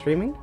Streaming?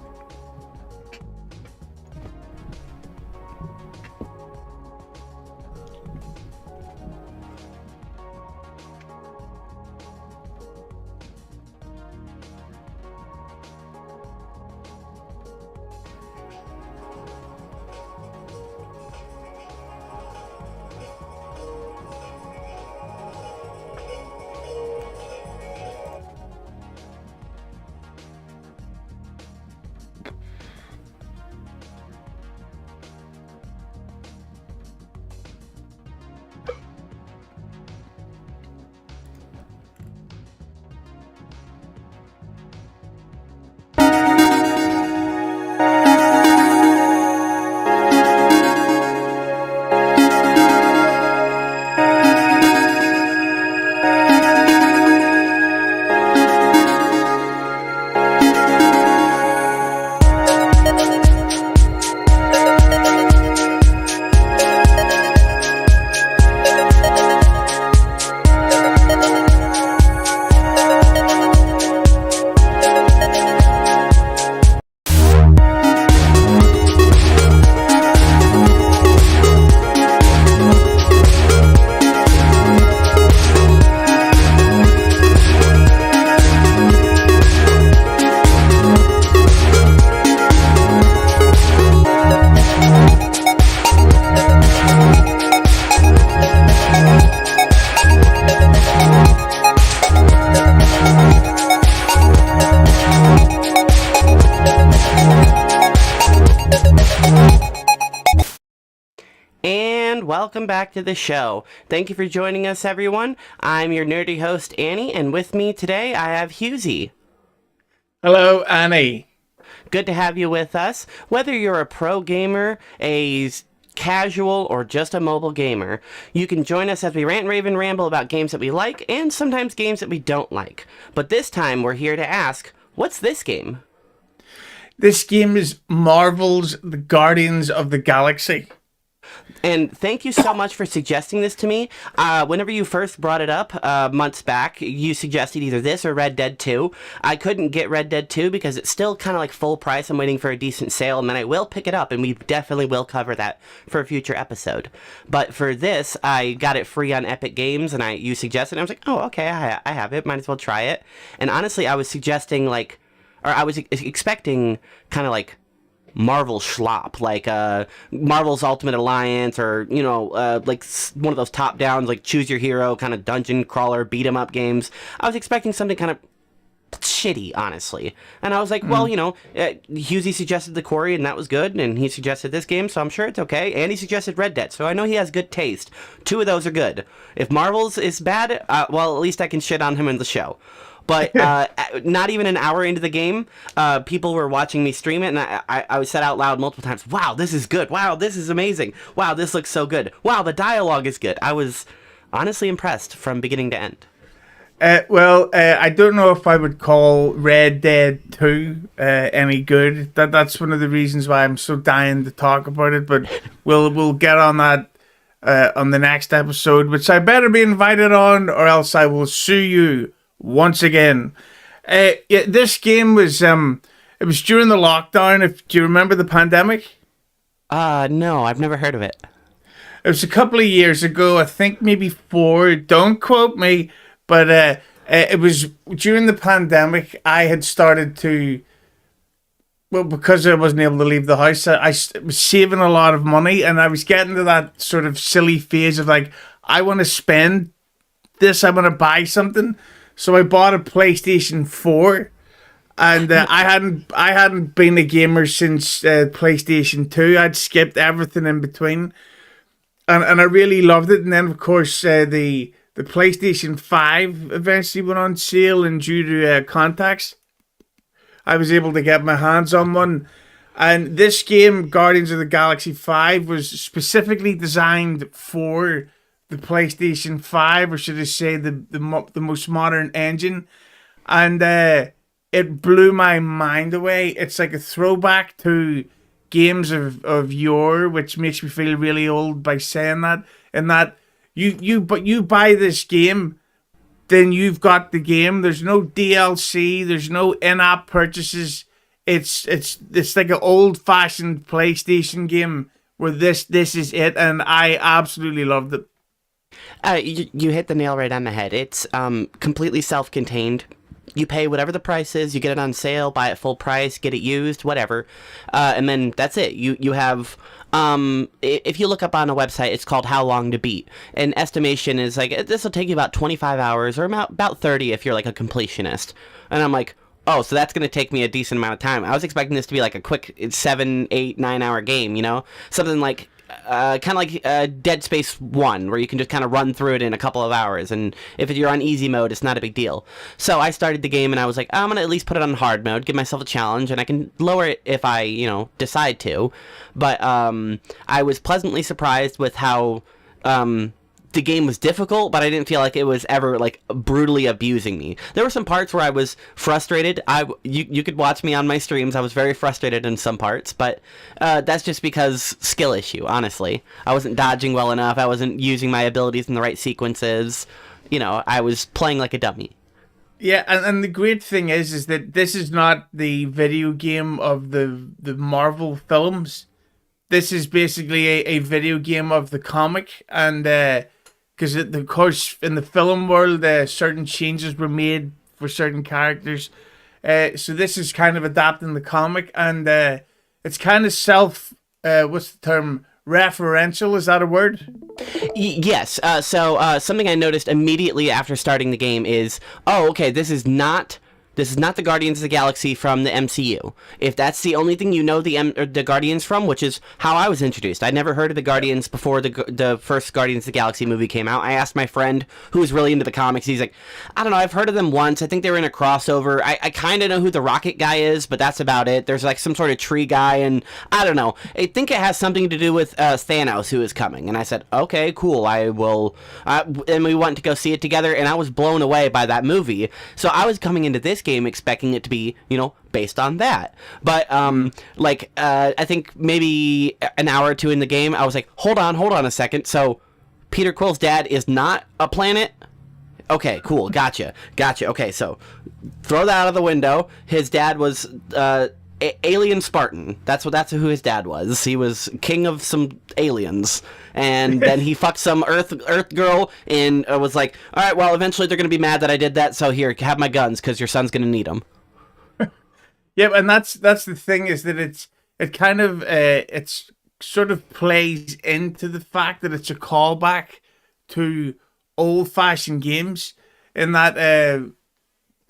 Welcome back to the show. Thank you for joining us, everyone. I'm your nerdy host, Annie, and with me today I have Husey. Hello, Annie. Good to have you with us. Whether you're a pro gamer, a casual, or just a mobile gamer, you can join us as we rant, rave, and ramble about games that we like and sometimes games that we don't like. But this time we're here to ask, what's this game? This game is Marvel's The Guardians of the Galaxy. And thank you so much for suggesting this to me. Whenever you first brought it up months back, you suggested either this or Red Dead 2. I couldn't get Red Dead 2 because it's still kind of like full price. I'm waiting for a decent sale, and then I will pick it up, and we definitely will cover that for a future episode. But for this, I got it free on Epic Games, and you suggested it. I was like, oh, okay, I have it. Might as well try it. And honestly, I was suggesting I was expecting kind of like Marvel schlop, like Marvel's Ultimate Alliance, or like one of those top downs, like choose your hero kind of dungeon crawler beat 'em up games. I was expecting something kind of shitty, honestly, and I was like, well, Husey suggested The Quarry, and that was good, and he suggested this game, so I'm sure it's okay. And he suggested Red Dead, so I know he has good taste. Two of those are good. If Marvel's is bad, well, at least I can shit on him in the show. But not even an hour into the game, people were watching me stream it, and I said out loud multiple times, wow, this is good. Wow, this is amazing. Wow, this looks so good. Wow, the dialogue is good. I was honestly impressed from beginning to end. I don't know if I would call Red Dead 2 any good. That's one of the reasons why I'm so dying to talk about it, but we'll get on that on the next episode, which I better be invited on, or else I will sue you once again. This game was it was during the lockdown. Do you remember the pandemic? No, I've never heard of it. It was a couple of years ago, I think maybe 4. Don't quote me, but it was during the pandemic. I had started to, well, because I wasn't able to leave the house, I was saving a lot of money, and I was getting to that sort of silly phase of like, I want to spend this, I want to buy something. So I bought a PlayStation 4, and I hadn't been a gamer since PlayStation 2. I'd skipped everything in between, and I really loved it. And then of course the PlayStation 5 eventually went on sale, and due to contacts, I was able to get my hands on one. And this game, Guardians of the Galaxy 5, was specifically designed for the PlayStation 5, or should I say the most modern engine, and it blew my mind away. It's like a throwback to games of yore, which makes me feel really old by saying that. And that you buy this game, then you've got the game. There's no DLC, there's no in-app purchases. it's like an old fashioned PlayStation game where this is it, and I absolutely loved it. You hit the nail right on the head. It's completely self-contained. You pay whatever the price is, you get it on sale, buy it full price, get it used, whatever, and then that's it. You have, if you look up on a website, it's called How Long to Beat. An estimation is like, this will take you about 25 hours, or about 30 if you're like a completionist. And I'm like, oh, so that's going to take me a decent amount of time. I was expecting this to be like a quick 7, 8, 9 hour game, you know? Something like, kind of like Dead Space 1, where you can just kind of run through it in a couple of hours, and if you're on easy mode, it's not a big deal. So I started the game, and I was like, I'm going to at least put it on hard mode, give myself a challenge, and I can lower it if I, decide to. But I was pleasantly surprised with how the game was difficult, but I didn't feel like it was ever like brutally abusing me. There were some parts where I was frustrated. You could watch me on my streams. I was very frustrated in some parts, but that's just because skill issue, honestly. I wasn't dodging well enough. I wasn't using my abilities in the right sequences. I was playing like a dummy. Yeah, and the great thing is that this is not the video game of the Marvel films. This is basically a video game of the comic, and because of course in the film world certain changes were made for certain characters, so this is kind of adapting the comic, and it's kind of what's the term, referential, is that a word? Yes. So something I noticed immediately after starting the game is, okay, this is not the Guardians of the Galaxy from the MCU. If that's the only thing you know the Guardians from, which is how I was introduced. I'd never heard of the Guardians before the first Guardians of the Galaxy movie came out. I asked my friend who was really into the comics. He's like, I don't know, I've heard of them once. I think they were in a crossover. I kind of know who the Rocket guy is, but that's about it. There's like some sort of tree guy, and I don't know. I think it has something to do with Thanos, who is coming. And I said, okay, cool, I will. And we went to go see it together, and I was blown away by that movie. So I was coming into this game expecting it to be, based on that. But I think maybe an hour or two in the game, I was like, hold on a second. So Peter Quill's dad is not a planet? Okay, cool, gotcha. Okay, so throw that out of the window. His dad was alien Spartan. That's who his dad was. He was king of some aliens, and then he fucked some Earth girl, and was like, all right, well, eventually they're gonna be mad that I did that. So here, have my guns, because your son's gonna need them. Yeah, and that's the thing, is that it's sort of plays into the fact that it's a callback to old-fashioned games, in that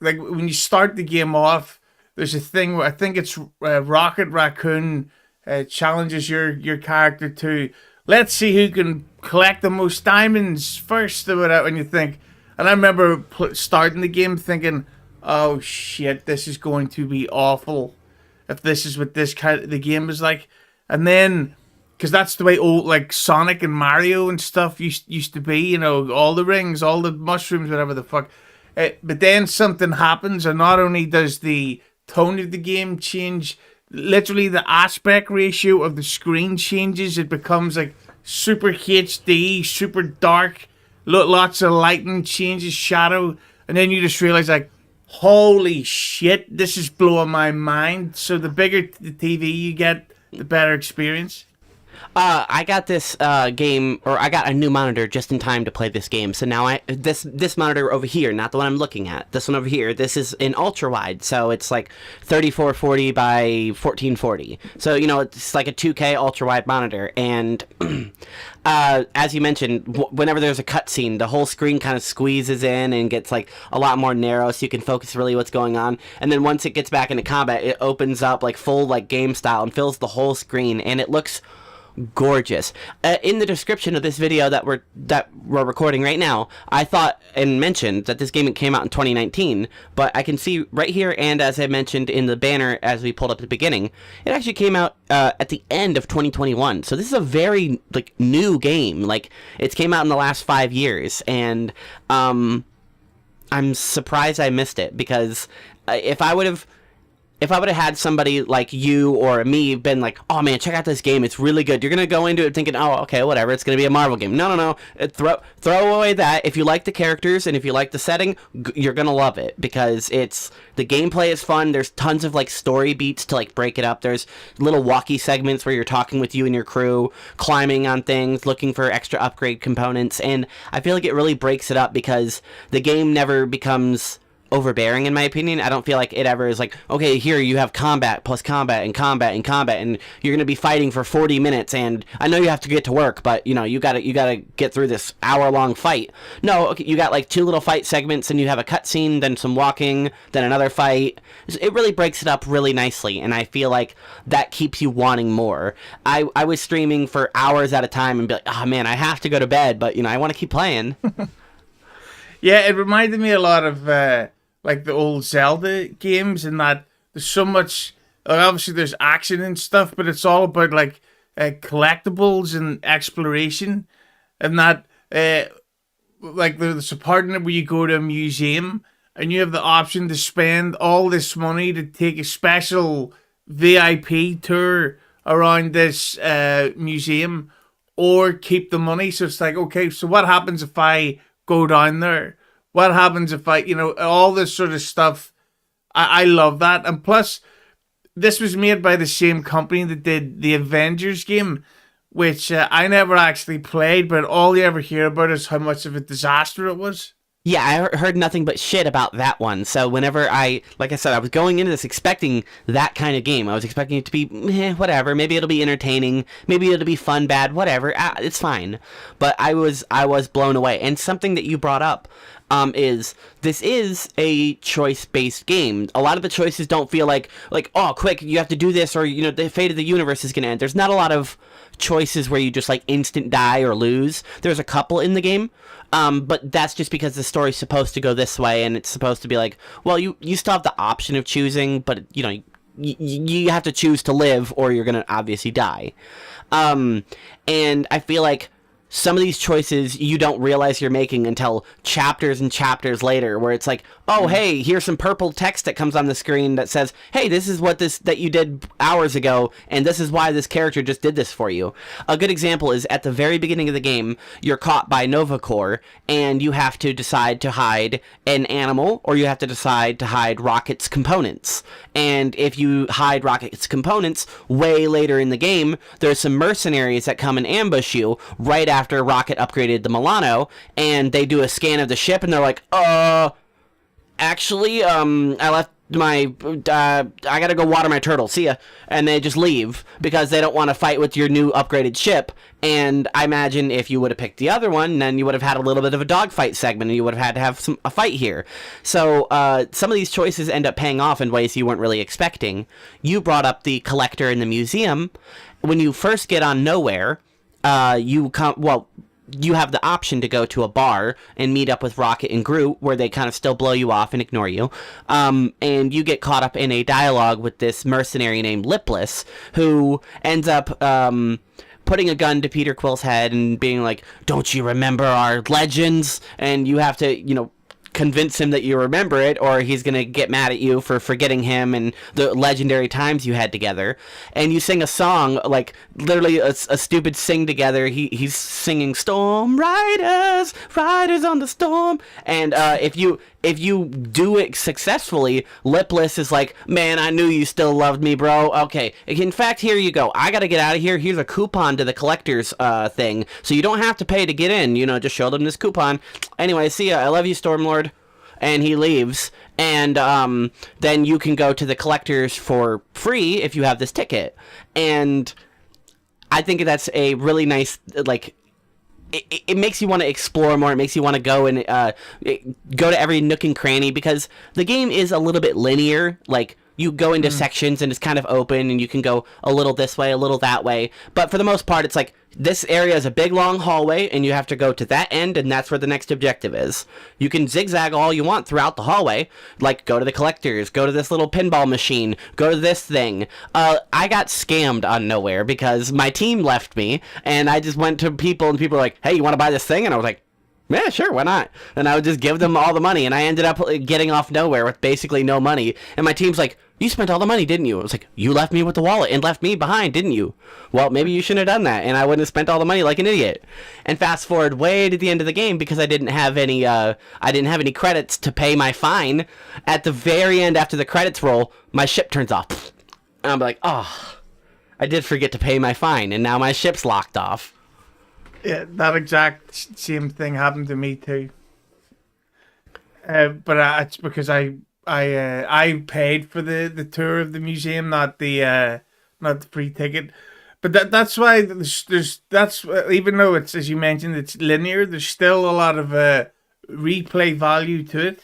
like when you start the game off, there's a thing where I think it's Rocket Raccoon challenges your character to, let's see who can collect the most diamonds first, or whatever. And you think, and I remember starting the game thinking, oh shit, this is going to be awful if this is what the game is like. And then, because that's the way old like Sonic and Mario and stuff used to be, all the rings, all the mushrooms, whatever the fuck. But then something happens, and not only does the tone of the game change, literally the aspect ratio of the screen changes. It becomes like super HD, super dark, lots of lighting, changes shadow, and then you just realize like, holy shit, this is blowing my mind. So the bigger the TV you get, the better experience. I got this game, or I got a new monitor just in time to play this game. So now this monitor over here, not the one I'm looking at, this one over here, this is in ultra wide, so it's like 3440 by 1440. So it's like a 2K ultra wide monitor, and as you mentioned, whenever there's a cutscene, the whole screen kind of squeezes in and gets like a lot more narrow, so you can focus really what's going on. And then once it gets back into combat, it opens up like full like game style and fills the whole screen, and it looks gorgeous. In the description of this video that we're recording right now, I thought and mentioned that this game came out in 2019, but I can see right here, and as I mentioned in the banner as we pulled up at the beginning, it actually came out at the end of 2021. So this is a very like new game. Like, it's came out in the last 5 years, and I'm surprised I missed it, because if I would have if I would have had somebody like you or me been like, oh man, check out this game, it's really good. You're gonna go into it thinking, oh, okay, whatever, it's gonna be a Marvel game. No. Throw away that. If you like the characters and if you like the setting, you're gonna love it because the gameplay is fun. There's tons of like story beats to like break it up. There's little walkie segments where you're talking with you and your crew, climbing on things, looking for extra upgrade components, and I feel like it really breaks it up because the game never becomes overbearing, in my opinion. I don't feel like it ever is like, okay, here you have combat plus combat and combat and combat, and you're gonna be fighting for 40 minutes, and I know you have to get to work, but you know, you gotta get through this hour-long fight. No, okay, you got like 2 little fight segments, and you have a cutscene, then some walking, then another fight. It really breaks it up really nicely, and I feel like that keeps you wanting more. I was streaming for hours at a time and be like, oh man, I have to go to bed, but you know, I want to keep playing. Yeah, it reminded me a lot of like the old Zelda games, in that there's so much. Like, obviously, there's action and stuff, but it's all about like collectibles and exploration, and that like there's a part in it where you go to a museum and you have the option to spend all this money to take a special VIP tour around this museum, or keep the money. So it's like, okay, so what happens if I go down there? What happens if I, all this sort of stuff. I love that. And plus, this was made by the same company that did the Avengers game, which I never actually played, but all you ever hear about is how much of a disaster it was. Yeah, I heard nothing but shit about that one. So whenever like I said, I was going into this expecting that kind of game. I was expecting it to be, whatever. Maybe it'll be entertaining. Maybe it'll be fun, bad, whatever. It's fine. But I was blown away. And something that you brought up is this is a choice-based game. A lot of the choices don't feel like, oh, quick, you have to do this, or, the fate of the universe is going to end. There's not a lot of choices where you just, like, instant die or lose. There's a couple in the game. But that's just because the story's supposed to go this way, and it's supposed to be like, well, you still have the option of choosing, but, you have to choose to live, or you're gonna obviously die. And I feel like some of these choices you don't realize you're making until chapters and chapters later, where it's like, oh, hey, here's some purple text that comes on the screen that says, hey, this is what that you did hours ago, and this is why this character just did this for you. A good example is at the very beginning of the game, you're caught by Nova Corps, and you have to decide to hide an animal, or you have to decide to hide Rocket's components. And if you hide Rocket's components, way later in the game, there's some mercenaries that come and ambush you right after Rocket upgraded the Milano, and they do a scan of the ship, and they're like, actually, I left my, I gotta go water my turtle, see ya. And they just leave, because they don't want to fight with your new upgraded ship. And I imagine if you would have picked the other one, then you would have had a little bit of a dogfight segment, and you would have had to have a fight here. So, some of these choices end up paying off in ways you weren't really expecting. You brought up the collector in the museum. When you first get on Nowhere, you have the option to go to a bar and meet up with Rocket and Groot, where they kind of still blow you off and ignore you. And you get caught up in a dialogue with this mercenary named Lipless, who ends up putting a gun to Peter Quill's head and being like, don't you remember our legends? And you have to, convince him that you remember it, or he's gonna get mad at you for forgetting him and the legendary times you had together. And you sing a song, like literally a stupid sing together. He's singing Storm Riders, Riders on the Storm. And if you do it successfully, Lipless is like, man, I knew you still loved me, bro. Okay, in fact, here you go. I gotta get out of here. Here's a coupon to the collector's thing, so you don't have to pay to get in. Just show them this coupon. Anyway, see ya. I love you, Stormlord. And he leaves, and then you can go to the collectors for free if you have this ticket. And I think that's a really nice, like, it makes you want to explore more. It makes you want to go and go to every nook and cranny, because the game is a little bit linear. Like, you go into sections and it's kind of open, and you can go a little this way, a little that way. But for the most part, it's like, this area is a big long hallway, and you have to go to that end, and that's where the next objective is. You can zigzag all you want throughout the hallway, like go to the collectors, go to this little pinball machine, go to this thing. I got scammed on Nowhere because my team left me, and I just went to people, and people were like, hey, you want to buy this thing? And I was like, Yeah, sure, why not? And I would just give them all the money, and I ended up getting off nowhere with basically no money. And my team's like, you spent all the money, didn't you? I was like, you left me with the wallet and left me behind, didn't you? Well, maybe you shouldn't have done that, and I wouldn't have spent all the money like an idiot. And fast forward way to the end of the game, because I didn't have any credits to pay my fine. At the very end, after the credits roll, my ship turns off. And I'm like, oh, I did forget to pay my fine, and now my ship's locked off. Yeah, that exact same thing happened to me too. But it's because I paid for the tour of the museum, not the free ticket. But that's why that's even though it's, as you mentioned, it's linear, there's still a lot of replay value to it.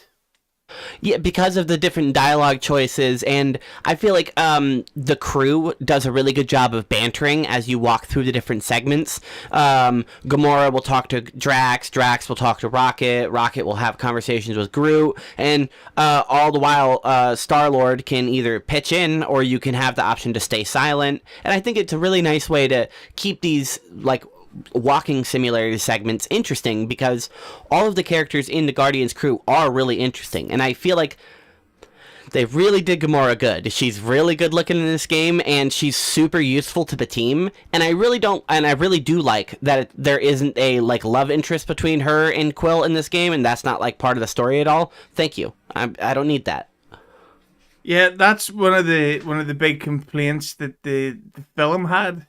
Yeah, because of the different dialogue choices, and I feel like the crew does a really good job of bantering as you walk through the different segments. Gamora will talk to Drax, Drax will talk to Rocket, Rocket will have conversations with Groot, and all the while Starlord can either pitch in or you can have the option to stay silent. And I think it's a really nice way to keep these, like, walking simulator segments interesting, because all of the characters in the Guardians crew are really interesting, and I feel like they really did Gamora good. She's really good looking in this game, and she's super useful to the team, and I really do like that there isn't a like love interest between her and Quill in this game, and that's not like part of the story at all. Thank you. I don't need that. Yeah, that's one of the big complaints that the film had,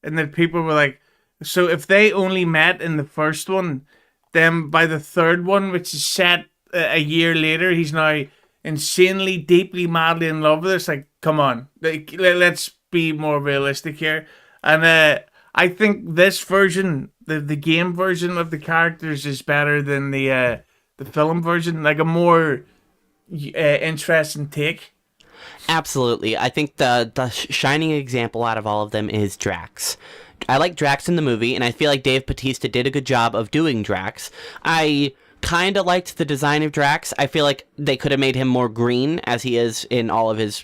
and that people were like, so if they only met in the first one, then by the third one, which is set a year later, he's now insanely, deeply, madly in love with her. It's like, come on, let's be more realistic here. And I think this version, the game version of the characters, is better than the film version. Like a more interesting take. Absolutely. I think the shining example out of all of them is Drax. I like Drax in the movie, and I feel like Dave Bautista did a good job of doing Drax. I kind of liked the design of Drax. I feel like they could have made him more green, as he is in all of his...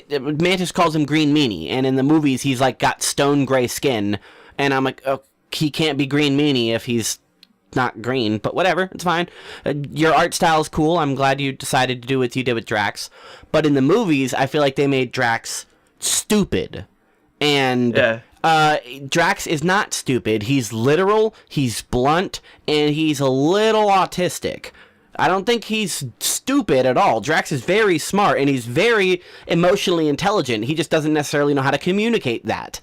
Mantis calls him Green Meanie, and in the movies he's like got stone gray skin, and I'm like, oh, he can't be Green Meanie if he's not green, but whatever, it's fine. Your art style is cool. I'm glad you decided to do what you did with Drax. But in the movies, I feel like they made Drax stupid. And... yeah. Drax is not stupid. He's literal, he's blunt, and he's a little autistic. I don't think he's stupid at all. Drax is very smart, and he's very emotionally intelligent. He just doesn't necessarily know how to communicate that.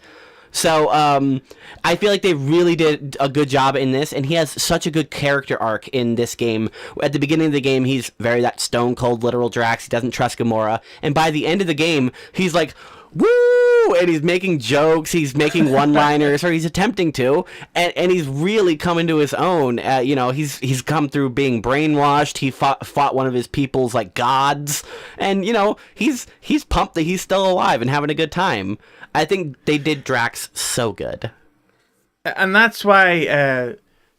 So, I feel like they really did a good job in this, and he has such a good character arc in this game. At the beginning of the game, he's very that stone-cold, literal Drax. He doesn't trust Gamora. And by the end of the game, he's like, woo! And he's making jokes, he's making one-liners, or he's attempting to, and he's really coming to his own. He's come through being brainwashed. He fought one of his people's like gods, and he's pumped that he's still alive and having a good time. I think they did Drax so good, and that's why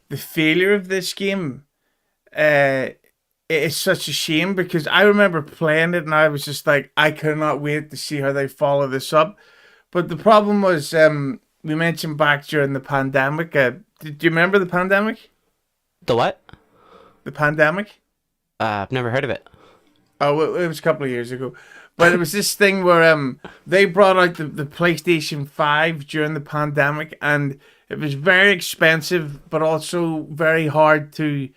the failure of this game it's such a shame, because I remember playing it and I was just like, I cannot wait to see how they follow this up. But the problem was, we mentioned back during the pandemic. Do you remember the pandemic? The what? The pandemic? I've never heard of it. Oh, it was a couple of years ago. But it was this thing where they brought out the PlayStation 5 during the pandemic, and it was very expensive, but also very hard to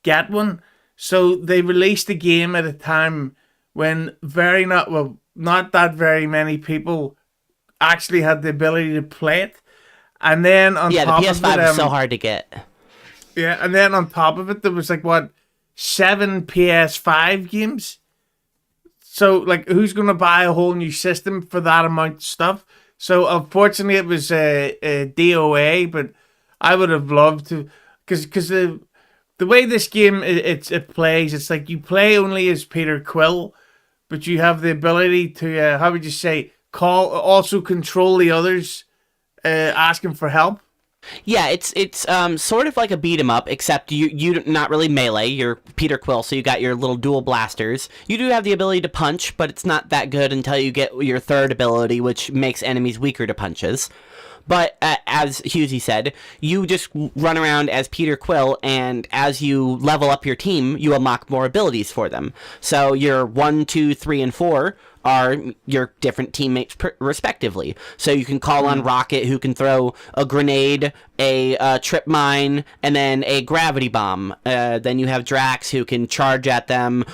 get one. So they released the game at a time when not that very many people actually had the ability to play it. And then on top the PS5 of it, is so hard to get. Yeah, and then on top of it, there was 7 PS5 games. So who's going to buy a whole new system for that amount of stuff? So unfortunately, it was a DOA, but I would have loved to, because the way this game it plays, it's like you play only as Peter Quill, but you have the ability to how would you say, also control the others, asking for help. Yeah, it's sort of like a beat 'em up, except you not really melee. You're Peter Quill, so you got your little dual blasters. You do have the ability to punch, but it's not that good until you get your third ability, which makes enemies weaker to punches. But as Husey said, you just run around as Peter Quill, and as you level up your team, you unlock more abilities for them. So your 1, 2, 3, and 4 are your different teammates respectively. So you can call on Rocket, who can throw a grenade, a trip mine, and then a gravity bomb. Then you have Drax, who can charge at them,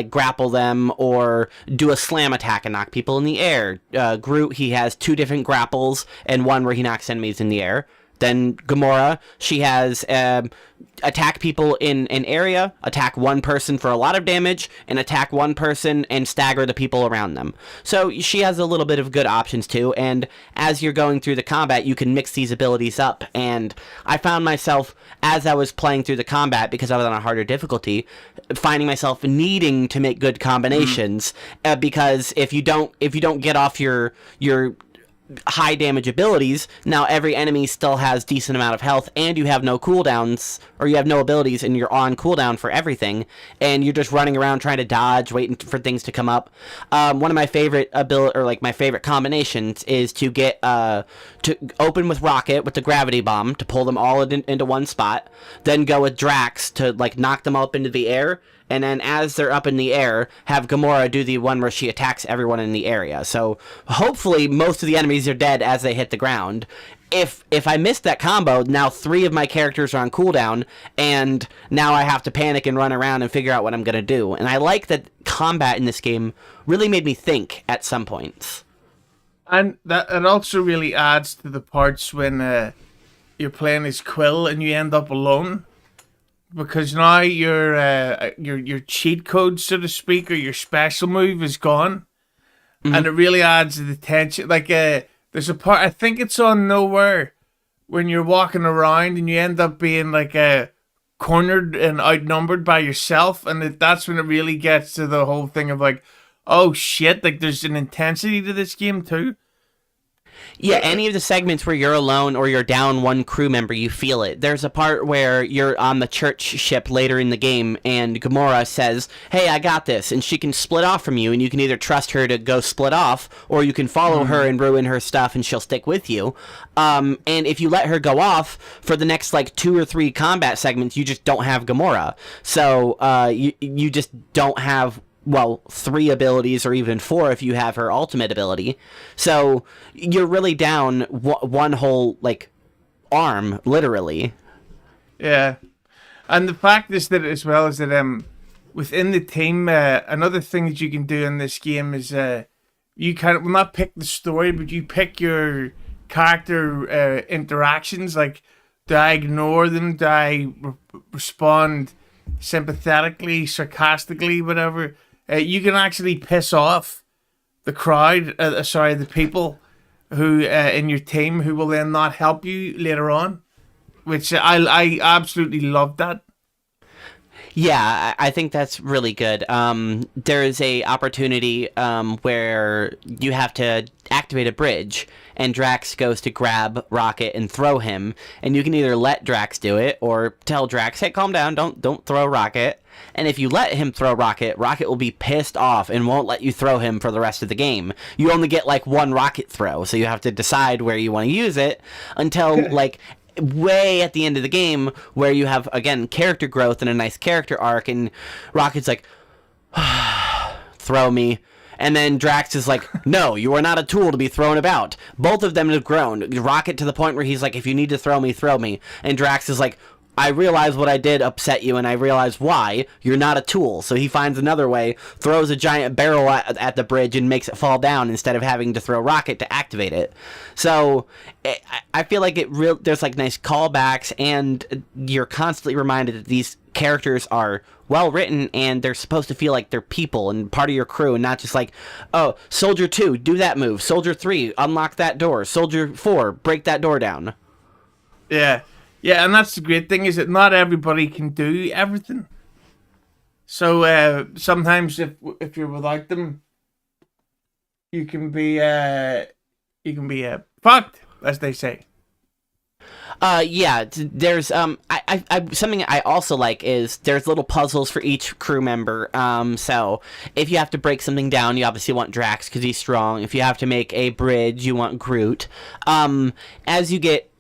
grapple them, or do a slam attack and knock people in the air. Groot, he has 2 different grapples and one where he knocks enemies in the air. Then Gamora, she has attack people in an area, attack one person for a lot of damage, and attack one person and stagger the people around them. So she has a little bit of good options too, and as you're going through the combat, you can mix these abilities up. And I found myself, as I was playing through the combat, because I was on a harder difficulty, finding myself needing to make good combinations, because if you don't get off your high damage abilities, now every enemy still has decent amount of health, and you have no cooldowns, or you have no abilities, and you're on cooldown for everything, and you're just running around trying to dodge, waiting for things to come up. One of my favorite my favorite combinations is to get to open with Rocket with the gravity bomb to pull them all into one spot, then go with Drax to knock them up into the air, and then as they're up in the air, have Gamora do the one where she attacks everyone in the area. So hopefully most of the enemies are dead as they hit the ground. If I missed that combo, now 3 of my characters are on cooldown, and now I have to panic and run around and figure out what I'm going to do. And I like that combat in this game really made me think at some points. And that it also really adds to the parts when you're playing as Quill and you end up alone. Because now your cheat code, so to speak, or your special move is gone, and it really adds to the tension. There's a part, I think it's on Nowhere, when you're walking around and you end up being cornered and outnumbered by yourself, and that's when it really gets to the whole thing of oh shit, there's an intensity to this game too. Yeah, any of the segments where you're alone or you're down one crew member, you feel it. There's a part where you're on the church ship later in the game, and Gamora says, hey, I got this, and she can split off from you, and you can either trust her to go split off, or you can follow her and ruin her stuff, and she'll stick with you. And if you let her go off, for the next 2 or 3 combat segments, you just don't have Gamora. So you just don't have 3 abilities, or even 4 if you have her ultimate ability. So you're really down one whole arm, literally. Yeah, and the fact is that as well is that within the team, another thing that you can do in this game is you kind of not pick the story, but you pick your character interactions. Do I ignore them? Do I respond sympathetically, sarcastically, whatever? You can actually piss off the crowd, the people who in your team who will then not help you later on, which I absolutely love that. Yeah, I think that's really good. There is a opportunity where you have to activate a bridge, and Drax goes to grab Rocket and throw him, and you can either let Drax do it or tell Drax, hey, calm down, don't throw Rocket. And if you let him throw Rocket, Rocket will be pissed off and won't let you throw him for the rest of the game. You only get one Rocket throw, so you have to decide where you want to use it until way at the end of the game, where you have again character growth and a nice character arc, and Rocket's throw me. And then Drax is no, you are not a tool to be thrown about. Both of them have grown. Rocket to the point where he's if you need to throw me, throw me. And Drax is I realize what I did upset you, and I realize why. You're not a tool. So he finds another way, throws a giant barrel at the bridge, and makes it fall down instead of having to throw Rocket to activate it. So I feel there's nice callbacks, and you're constantly reminded that these characters are well written, and they're supposed to feel like they're people and part of your crew, and not just oh, Soldier 2, do that move. Soldier 3, unlock that door. Soldier 4, break that door down. Yeah. Yeah, and that's the great thing, is that not everybody can do everything. So sometimes if you're without them, you can be fucked, as they say. Yeah, there's something I also like is there's little puzzles for each crew member. So if you have to break something down, you obviously want Drax because he's strong. If you have to make a bridge, you want Groot. As you get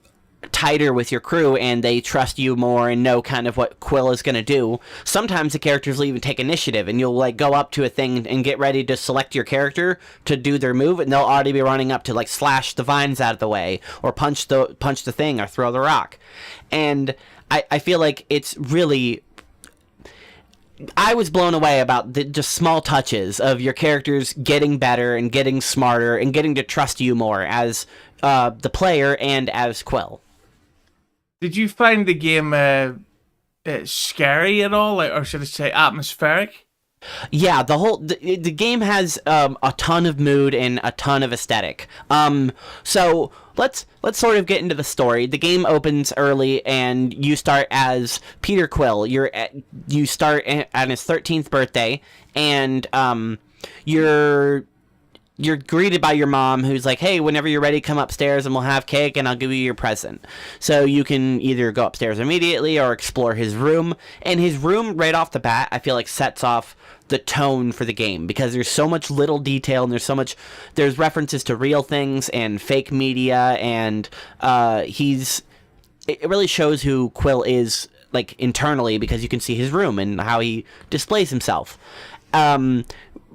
tighter with your crew and they trust you more and know kind of what Quill is going to do, sometimes the characters will even take initiative and you'll like go up to a thing and get ready to select your character to do their move, and they'll already be running up to like slash the vines out of the way or punch the thing or throw the rock. And I feel like it's really, I was blown away about the just small touches of your characters getting better and getting smarter and getting to trust you more as the player and as Quill. Did you find the game scary at all, or should I say atmospheric? Yeah, the game has a ton of mood and a ton of aesthetic. So let's sort of get into the story. The game opens early, and you start as Peter Quill. You start at his 13th birthday, and you're greeted by your mom, who's like, hey, whenever you're ready, come upstairs and we'll have cake and I'll give you your present. So you can either go upstairs immediately or explore his room. And his room, right off the bat, I feel like sets off the tone for the game because there's so much little detail and there's references to real things and fake media, and it really shows who Quill is like internally because you can see his room and how he displays himself.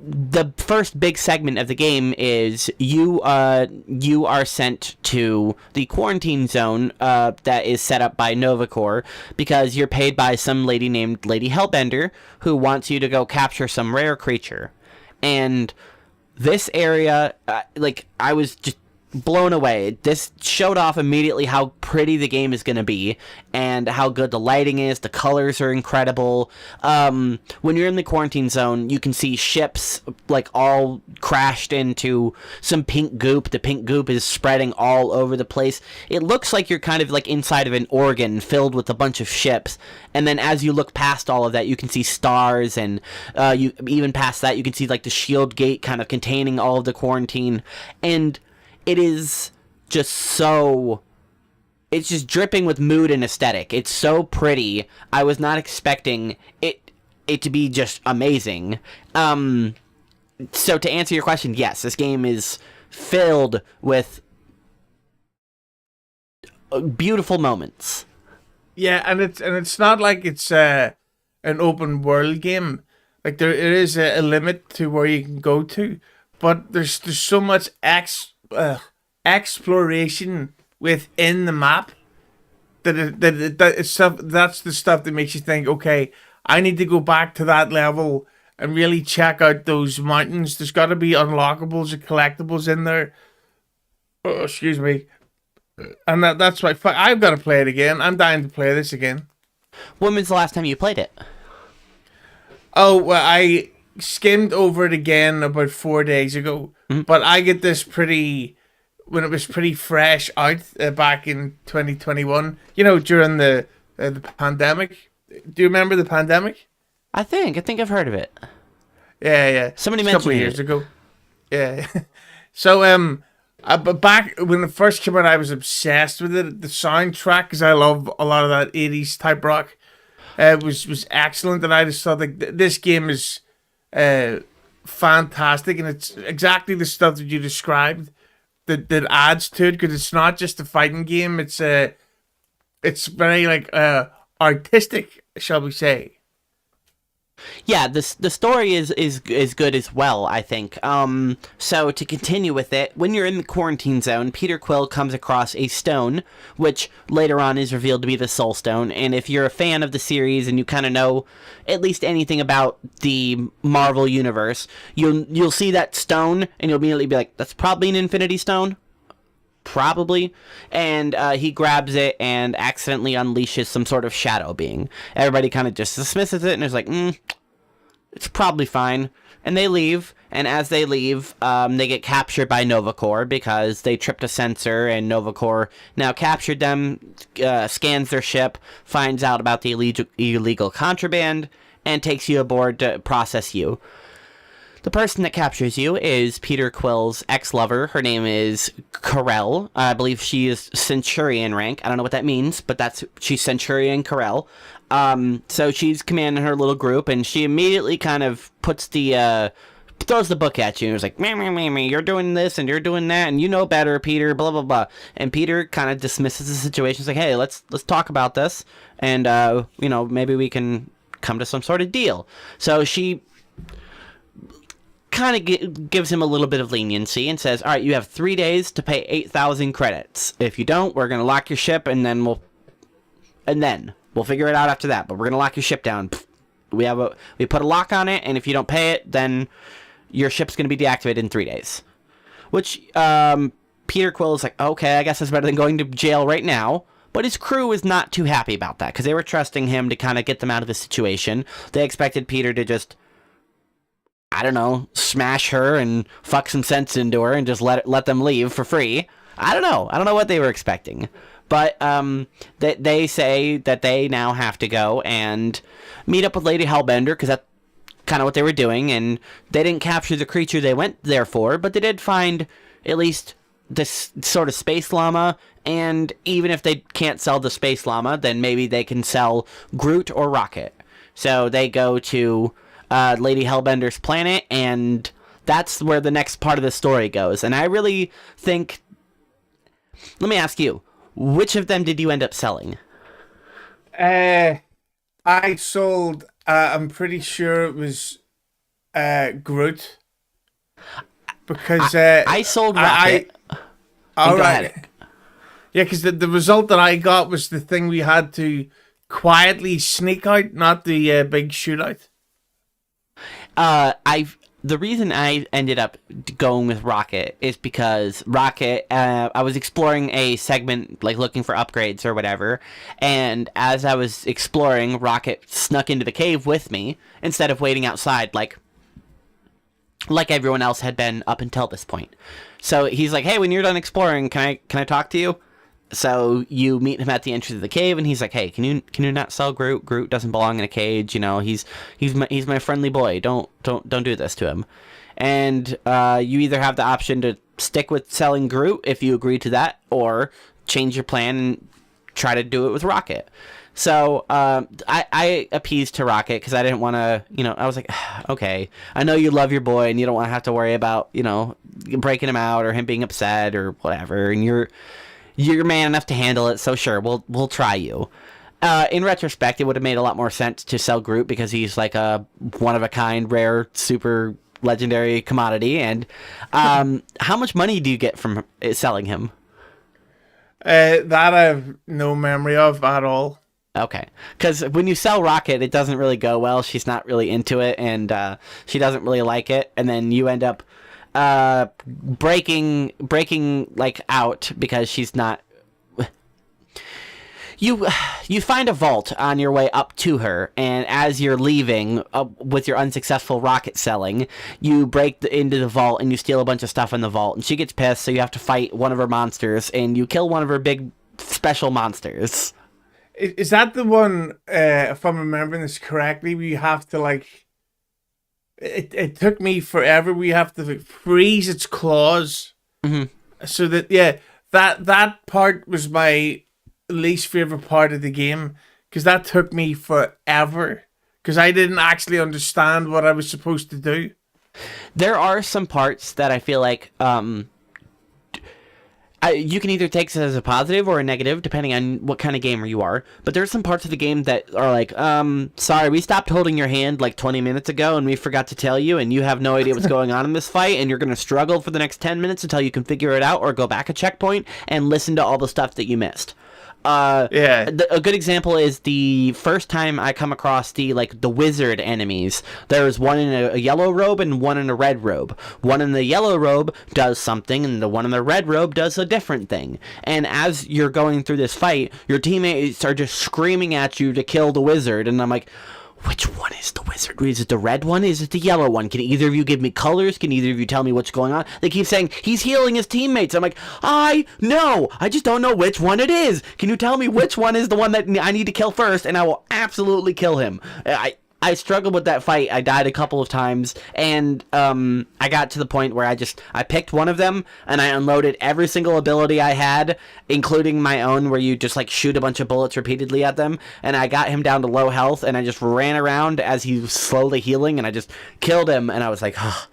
The first big segment of the game is you are sent to the quarantine zone that is set up by Novacore because you're paid by some lady named Lady Hellbender who wants you to go capture some rare creature. And this area, I was just blown away. This showed off immediately how pretty the game is going to be and how good the lighting is. The colors are incredible. When you're in the quarantine zone, you can see ships like all crashed into some pink goop. The pink goop is spreading all over the place. It looks like you're kind of like inside of an organ filled with a bunch of ships. And then as you look past all of that, you can see stars, and you even past that, you can see like the shield gate kind of containing all of the quarantine. And it is just so... it's just dripping with mood and aesthetic. It's so pretty. I was not expecting it to be just amazing. So to answer your question, yes, this game is filled with beautiful moments. Yeah, and it's not like it's an open world game. Like there is a limit to where you can go to, but there's so much exploration within the map that's the stuff that makes you think, okay, I need to go back to that level and really check out those mountains. There's got to be unlockables and collectibles in there. Oh, excuse me. And that's why I've got to play it again. I'm dying to play this again. When was the last time you played it? Oh, well, I skimmed over it again about 4 days ago. Mm-hmm. But I get this when it was pretty fresh out back in 2021. You know, during the pandemic. Do you remember the pandemic? I think I've heard of it. Yeah. Somebody mentioned it. A couple of years ago. Yeah. So, but back when it first came out, I was obsessed with it. The soundtrack, because I love a lot of that 80s type rock, was excellent. And I just thought like this game is fantastic, and it's exactly the stuff that you described that adds to it, because it's not just a fighting game. It's very like artistic, shall we say. Yeah, the story is good as well, I think. So to continue with it, when you're in the quarantine zone, Peter Quill comes across a stone, which later on is revealed to be the Soul Stone. And if you're a fan of the series and you kind of know at least anything about the Marvel universe, you'll see that stone and you'll immediately be like, that's probably an Infinity Stone. Probably. And he grabs it and accidentally unleashes some sort of shadow being. Everybody kind of just dismisses it and is like, it's probably fine. And they leave, and as they leave, they get captured by Novacore because they tripped a sensor, and Novacore now captured them, scans their ship, finds out about the illegal contraband, and takes you aboard to process you. The person that captures you is Peter Quill's ex-lover. Her name is Carell. I believe she is Centurion rank. I don't know what that means, but she's Centurion Carell. So she's commanding her little group, and she immediately kind of puts throws the book at you, and was like, me, you're doing this, and you're doing that, and you know better, Peter, blah, blah, blah. And Peter kind of dismisses the situation. He's like, hey, let's talk about this, and, maybe we can come to some sort of deal. So she kind of gives him a little bit of leniency and says, all right, you have 3 days to pay 8,000 credits. If you don't, we're going to lock your ship, and then we'll figure it out after that, but we're going to lock your ship down. We put a lock on it, and if you don't pay it, then your ship's going to be deactivated in 3 days. Which, Peter Quill is like, okay, I guess that's better than going to jail right now. But his crew is not too happy about that, because they were trusting him to kind of get them out of the situation. They expected Peter to just, I don't know, smash her and fuck some sense into her and just let them leave for free. I don't know what they were expecting. But they say that they now have to go and meet up with Lady Hellbender, because that's kind of what they were doing. And they didn't capture the creature they went there for, but they did find at least this sort of space llama. And even if they can't sell the space llama, then maybe they can sell Groot or Rocket. So they go to Lady Hellbender's planet, and that's where the next part of the story goes. And I really think... Let me ask you, which of them did you end up selling? I sold, I'm pretty sure it was Groot. Because... I sold Rocket. All right. Yeah, because the result that I got was the thing we had to quietly sneak out, not the big shootout. The reason I ended up going with Rocket is because Rocket, I was exploring a segment, like looking for upgrades or whatever, and as I was exploring, Rocket snuck into the cave with me instead of waiting outside like everyone else had been up until this point. So he's like, hey, when you're done exploring, can I talk to you? So you meet him at the entrance of the cave, and he's like, hey, can you not sell Groot? Groot doesn't belong in a cage, he's my friendly boy. Don't do this to him. And you either have the option to stick with selling Groot if you agree to that, or change your plan and try to do it with Rocket. So I appeased to Rocket because I didn't want to, I was like, okay, I know you love your boy and you don't want to have to worry about, breaking him out or him being upset or whatever, and you're man enough to handle it, so sure, we'll try you. In retrospect, it would have made a lot more sense to sell Groot because he's like a one-of-a-kind, rare, super legendary commodity. And how much money do you get from selling him? That I have no memory of at all. Okay, because when you sell Rocket, it doesn't really go well. She's not really into it, and she doesn't really like it, and then you end up breaking like out because she's not. You find a vault on your way up to her, and as you're leaving with your unsuccessful Rocket selling, you break into the vault and you steal a bunch of stuff in the vault, and she gets pissed, so you have to fight one of her monsters, and you kill one of her big special monsters. Is that the one, if I'm remembering this correctly, we have to like... It took me forever. We have to freeze its claws. Mm-hmm. So that, yeah, that part was my least favorite part of the game, because that took me forever, because I didn't actually understand what I was supposed to do. There are some parts that I feel like you can either take this as a positive or a negative, depending on what kind of gamer you are. But there's some parts of the game that are like, sorry, we stopped holding your hand like 20 minutes ago, and we forgot to tell you, and you have no idea what's going on in this fight, and you're going to struggle for the next 10 minutes until you can figure it out, or go back a checkpoint and listen to all the stuff that you missed. Yeah. A good example is the first time I come across the wizard enemies. There's one in a yellow robe and one in a red robe. One in the yellow robe does something, and the one in the red robe does a different thing. And as you're going through this fight, your teammates are just screaming at you to kill the wizard, and I'm like, which one is the wizard? Is it the red one? Is it the yellow one? Can either of you give me colors? Can either of you tell me what's going on? They keep saying, he's healing his teammates. I'm like, I know. I just don't know which one it is. Can you tell me which one is the one that I need to kill first, and I will absolutely kill him. I struggled with that fight. I died a couple of times, and I got to the point where I picked one of them, and I unloaded every single ability I had, including my own, where you just like shoot a bunch of bullets repeatedly at them, and I got him down to low health, and I just ran around as he was slowly healing, and I just killed him, and I was like, oh.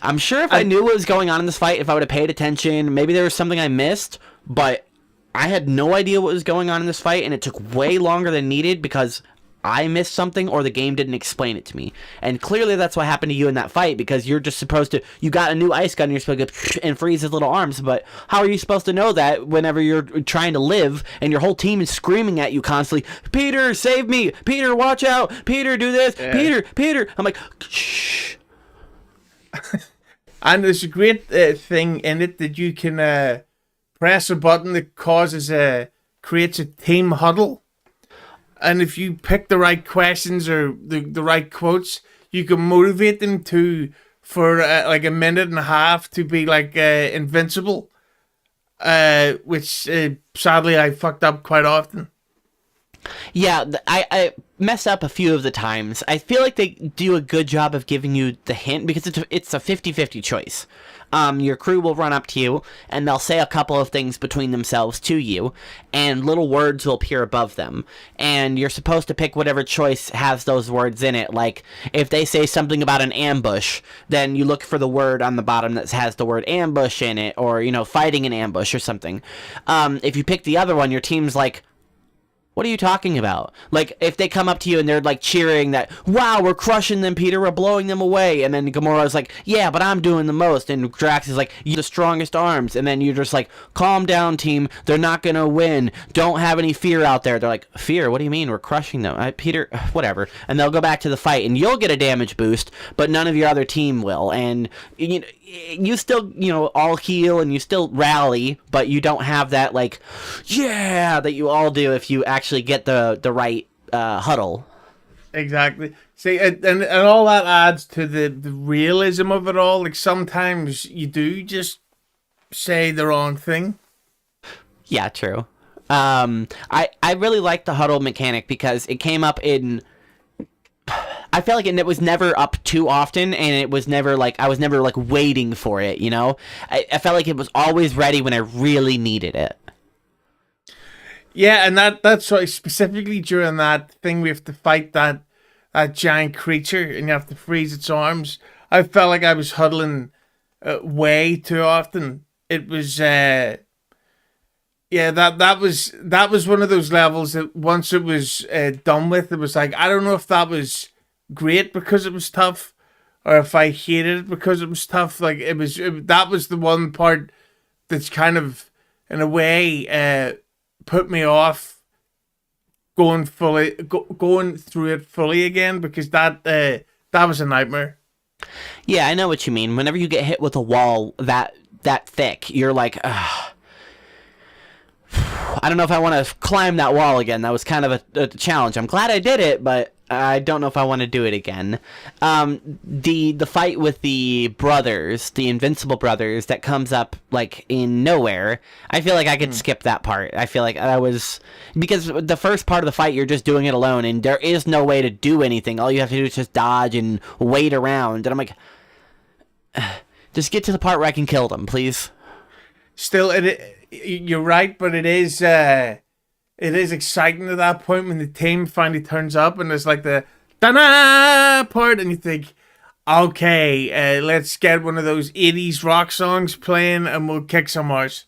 I'm sure if I knew what was going on in this fight, if I would have paid attention, maybe there was something I missed, but I had no idea what was going on in this fight, and it took way longer than needed because I missed something or the game didn't explain it to me. And clearly that's what happened to you in that fight, because you're just supposed to, you got a new ice gun and you're supposed to go and freeze his little arms, but how are you supposed to know that whenever you're trying to live and your whole team is screaming at you constantly, Peter, save me, Peter, watch out, Peter, do this, Peter. I'm like, shh. And there's a great thing in it that you can press a button that creates a team huddle. And if you pick the right questions or the right quotes, you can motivate them for like a minute and a half to be like invincible, which sadly I fucked up quite often. Yeah, I messed up a few of the times. I feel like they do a good job of giving you the hint because it's a 50-50 choice. Your crew will run up to you, and they'll say a couple of things between themselves to you, and little words will appear above them. And you're supposed to pick whatever choice has those words in it. Like, if they say something about an ambush, then you look for the word on the bottom that has the word ambush in it, or, fighting an ambush or something. If you pick the other one, your team's like, what are you talking about? Like, if they come up to you and they're, like, cheering that, wow, we're crushing them, Peter, we're blowing them away, and then Gamora's like, yeah, but I'm doing the most, and Drax is like, you have the strongest arms, and then you're just like, calm down, team, they're not gonna win, don't have any fear out there. They're like, fear? What do you mean? We're crushing them. Peter, whatever. And they'll go back to the fight, and you'll get a damage boost, but none of your other team will, and you still, all heal and you still rally, but you don't have that, like, yeah, that you all do if you actually get the right huddle. Exactly. See, and all that adds to the realism of it all. Like, sometimes you do just say the wrong thing. Yeah, true. I really like the huddle mechanic because it came up in... I felt like it was never up too often, and it was never like, I was never like waiting for it, I felt like it was always ready when I really needed it. Yeah, and that's why specifically during that thing we have to fight that giant creature and you have to freeze its arms. I felt like I was huddling way too often. It was that was one of those levels that once it was done with, it was like, I don't know if that was great because it was tough or if I hated it because it was tough. Like, that was the one part that's kind of in a way put me off going through it fully again, because that was a nightmare. Yeah, I know what you mean. Whenever you get hit with a wall that thick, you're like, ugh. I don't know if I want to climb that wall again. That was kind of a challenge. I'm glad I did it, but I don't know if I want to do it again. The fight with the brothers, the Invincible brothers, that comes up like in nowhere. I feel like I could skip that part. I feel like because the first part of the fight, you're just doing it alone, and there is no way to do anything. All you have to do is just dodge and wait around. And I'm like, just get to the part where I can kill them, please. Still, you're right, but it is exciting at that point when the team finally turns up and there's like the da-na part, and you think, okay, let's get one of those 80s rock songs playing and we'll kick some ass.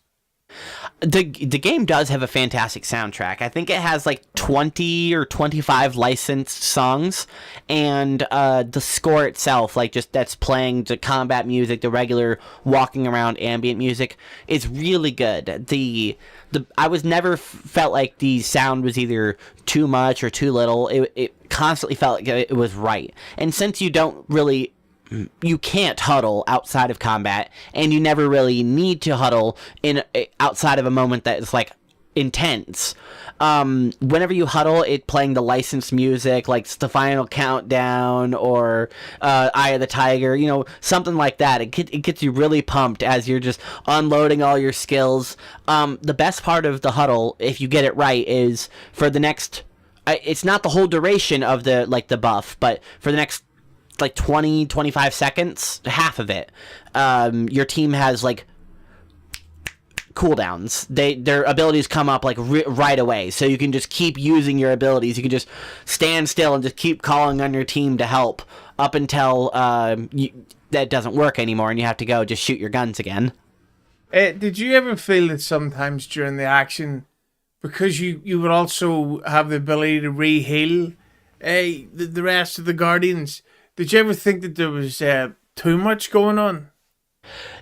The game does have a fantastic soundtrack. I think it has like 20 or 25 licensed songs, and the score itself, like just that's playing the combat music, the regular walking around ambient music, is really good. I was never felt like the sound was either too much or too little. It constantly felt like it was right. And since you can't huddle outside of combat, and you never really need to huddle outside of a moment that is like intense. Whenever you huddle, it playing the licensed music, like the Final Countdown or Eye of the Tiger, something like that. It gets you really pumped as you're just unloading all your skills. The best part of the huddle, if you get it right, is for the next it's not the whole duration of the buff, but for the next 20, 25 seconds, half of it, your team has cooldowns. Their abilities come up right away, so you can just keep using your abilities. You can just stand still and just keep calling on your team to help up until that doesn't work anymore, and you have to go just shoot your guns again. Did you ever feel that sometimes during the action, because you would also have the ability to re-heal the rest of the Guardians, did you ever think that there was too much going on?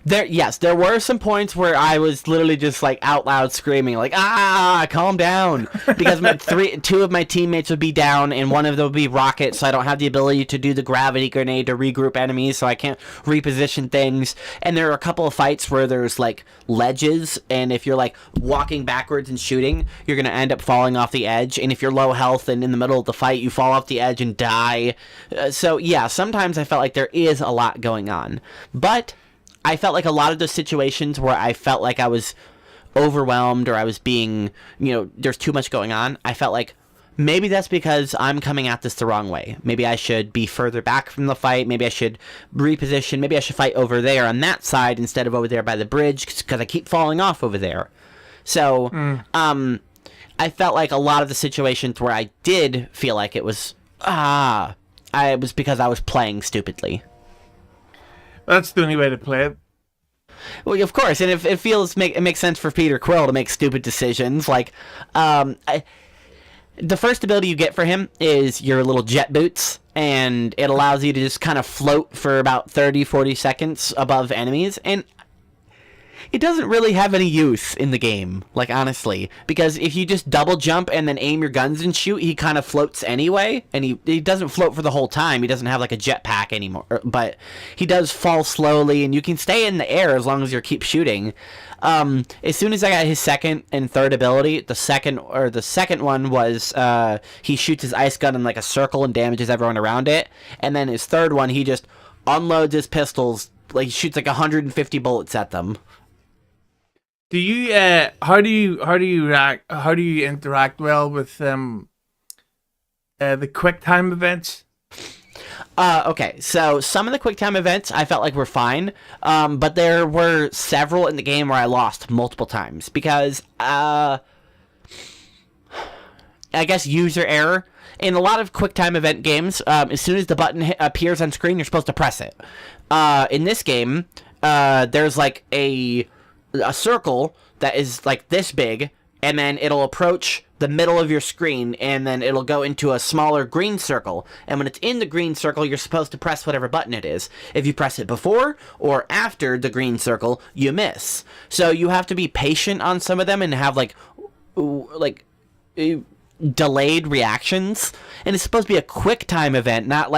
There were some points where I was literally just out loud screaming calm down, because two of my teammates would be down and one of them would be Rocket, so I don't have the ability to do the gravity grenade to regroup enemies, so I can't reposition things. And there are a couple of fights where there's ledges, and if you're walking backwards and shooting, you're gonna end up falling off the edge, and if you're low health and in the middle of the fight, you fall off the edge and die. So yeah, sometimes I felt like there is a lot going on, but I felt like a lot of those situations where I felt like I was overwhelmed or I was being, there's too much going on, I felt like maybe that's because I'm coming at this the wrong way. Maybe I should be further back from the fight. Maybe I should reposition. Maybe I should fight over there on that side instead of over there by the bridge, because I keep falling off over there. So, I felt like a lot of the situations where I did feel like it was, it was because I was playing stupidly. That's the only way to play it. Well, of course, and it makes sense for Peter Quill to make stupid decisions. The first ability you get for him is your little jet boots, and it allows you to just kind of float for about 30, 40 seconds above enemies, and it doesn't really have any use in the game, honestly, because if you just double jump and then aim your guns and shoot, he kind of floats anyway, and he doesn't float for the whole time. He doesn't have a jetpack anymore, but he does fall slowly, and you can stay in the air as long as you keep shooting. As soon as I got his second and third ability, the second one was he shoots his ice gun in a circle and damages everyone around it, and then his third one, he just unloads his pistols, he shoots 150 bullets at them. Do you how do you interact well with the QuickTime events? Okay, so some of the QuickTime events I felt like were fine, but there were several in the game where I lost multiple times because I guess user error. In a lot of QuickTime event games, as soon as the button appears on screen, you're supposed to press it. In this game, there's a circle that is this big, and then it'll approach the middle of your screen, and then it'll go into a smaller green circle, and when it's in the green circle, you're supposed to press whatever button it is. If you press it before or after the green circle, you miss. So you have to be patient on some of them and have delayed reactions, and it's supposed to be a quick time event, not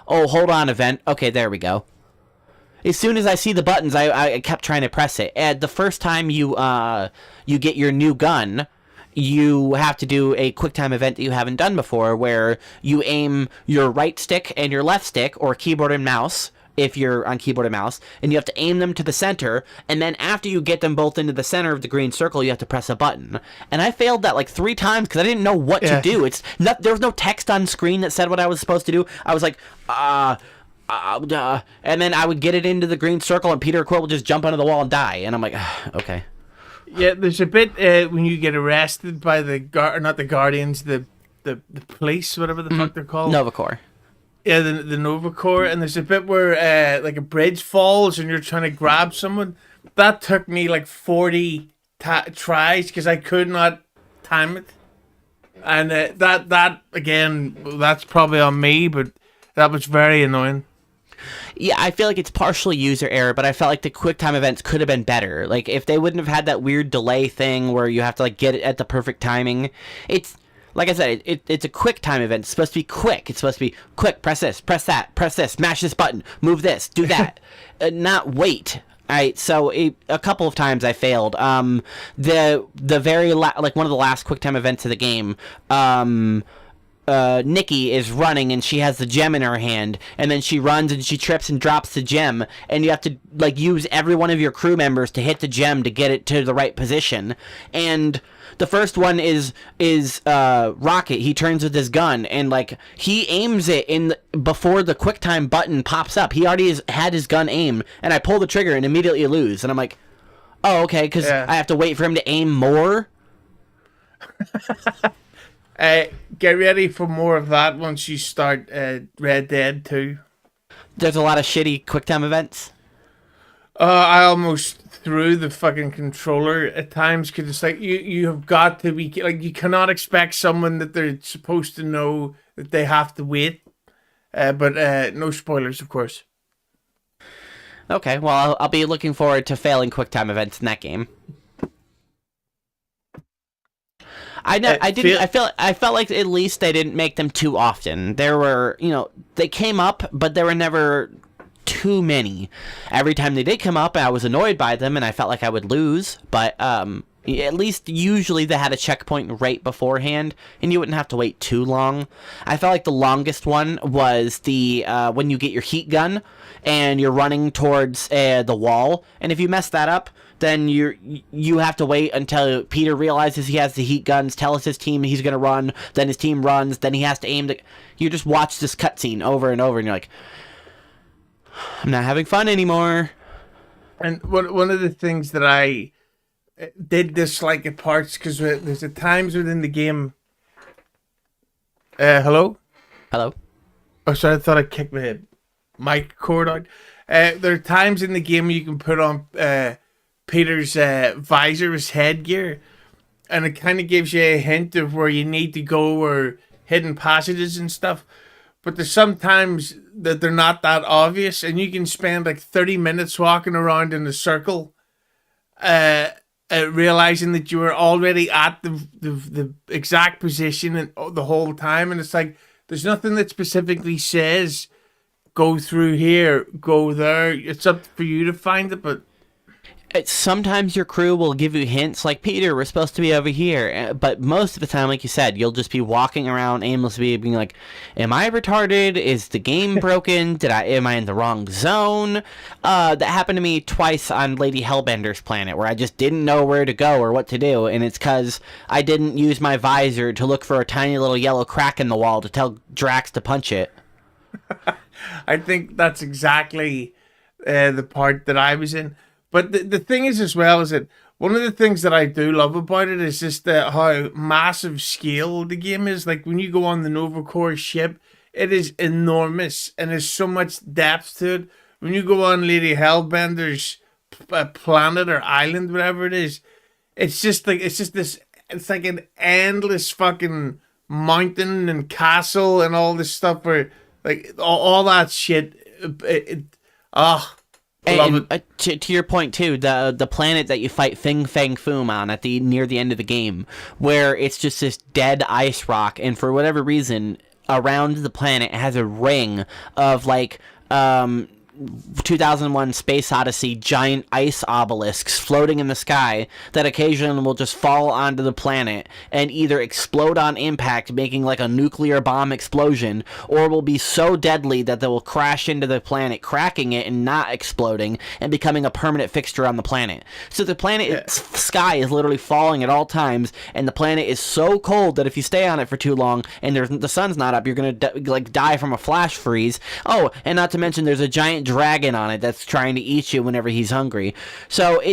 hold on event. Okay, there we go. As soon as I see the buttons, I kept trying to press it. And the first time you get your new gun, you have to do a QuickTime event that you haven't done before, where you aim your right stick and your left stick, or keyboard and mouse, if you're on keyboard and mouse, and you have to aim them to the center, and then after you get them both into the center of the green circle, you have to press a button. And I failed that 3 times because I didn't know what to do. There was no text on screen that said what I was supposed to do. I was and then I would get it into the green circle, and Peter Quill would just jump onto the wall and die. And I'm okay. Yeah, there's a bit when you get arrested by not the Guardians, the police, whatever the fuck they're called. Nova Corps. Yeah, the Nova Corps, and there's a bit where a bridge falls and you're trying to grab someone. That took me 40 tries because I could not time it. And that again, that's probably on me, but that was very annoying. Yeah, I feel like it's partially user error, but I felt like the QuickTime events could have been better. If they wouldn't have had that weird delay thing where you have to get it at the perfect timing. It's like I said, it's a QuickTime event. It's supposed to be quick. It's supposed to be quick. Press this, press that, press this, mash this button, move this, do that, not wait. Alright, so a couple of times I failed. The very one of the last QuickTime events of the game, Nikki is running and she has the gem in her hand, and then she runs and she trips and drops the gem, and you have to like use every one of your crew members to hit the gem to get it to the right position. And the first one is Rocket. He turns with his gun and like he aims it before the QuickTime button pops up. He already had his gun aim, and I pull the trigger and immediately lose. And I'm like, oh, okay, because I have to wait for him to aim more. Get ready for more of that once you start Red Dead 2. There's a lot of shitty QuickTime events. I almost threw the fucking controller at times because it's like you have got to be like, you cannot expect someone that they're supposed to know that they have to wait. But no spoilers, of course. Okay, well, I'll be looking forward to failing QuickTime events in that game. I felt like at least they didn't make them too often. There were, they came up, but there were never too many. Every time they did come up, I was annoyed by them, and I felt like I would lose. But at least usually they had a checkpoint right beforehand, and you wouldn't have to wait too long. I felt like the longest one was the when you get your heat gun and you're running towards the wall, and if you mess that up, then you have to wait until Peter realizes he has the heat guns, tells his team he's going to run, then his team runs, then he has to aim. You just watch this cutscene over and over, and you're like, I'm not having fun anymore. And one of the things that I did dislike at parts, because there's at times within the game... hello? Hello? Oh, sorry, I thought I kicked my mic cord out. There are times in the game where you can put on... Peter's visor, his headgear, and it kind of gives you a hint of where you need to go or hidden passages and stuff. But there's sometimes that they're not that obvious, and you can spend like 30 minutes walking around in a circle, realizing that you were already at the exact position and the whole time, and it's like there's nothing that specifically says go through here, go there. It's up for you to find it, but sometimes your crew will give you hints like, Peter, we're supposed to be over here, but most of the time, like you said, you'll just be walking around aimlessly being like, am I retarded? Is the game broken? Am I in the wrong zone? That happened to me twice on Lady Hellbender's planet, where I just didn't know where to go or what to do, and it's because I didn't use my visor to look for a tiny little yellow crack in the wall to tell Drax to punch it. I think that's exactly the part that I was in. But the thing is as well is that one of the things that I do love about it is just how massive scale the game is. Like when you go on the Nova Corps ship, it is enormous and there's so much depth to it. When you go on Lady Hellbender's planet or island, whatever it is, it's like an endless fucking mountain and castle and all this stuff where like all that shit. To your point too, the planet that you fight Fing Fang Foom on near the end of the game, where it's just this dead ice rock, and for whatever reason, around the planet it has a ring of like 2001 Space Odyssey giant ice obelisks floating in the sky that occasionally will just fall onto the planet and either explode on impact, making like a nuclear bomb explosion, or will be so deadly that they will crash into the planet, cracking it and not exploding and becoming a permanent fixture on the planet. So the planet's sky is literally falling at all times, and the planet is so cold that if you stay on it for too long and the sun's not up, you're gonna die from a flash freeze. Oh, and not to mention there's a giant dragon on it that's trying to eat you whenever he's hungry. So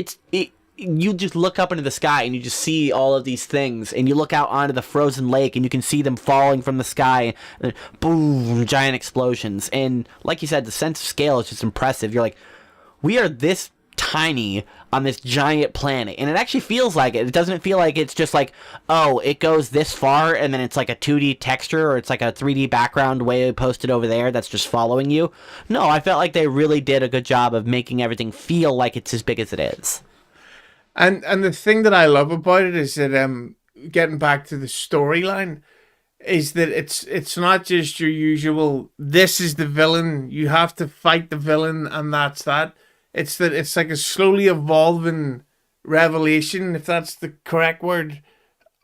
you just look up into the sky and you just see all of these things, and you look out onto the frozen lake and you can see them falling from the sky, and boom, giant explosions. And like you said, the sense of scale is just impressive. You're like, we are this tiny on this giant planet, and it actually feels like it. It doesn't feel like it's just like, oh, it goes this far and then it's like a 2D texture or it's like a 3D background way posted over there that's just following you. No, I felt like they really did a good job of making everything feel like it's as big as it is. And the thing that I love about it is that getting back to the storyline is that it's not just your usual, this is the villain, you have to fight the villain and that's that. It's that it's like a slowly evolving revelation, if that's the correct word,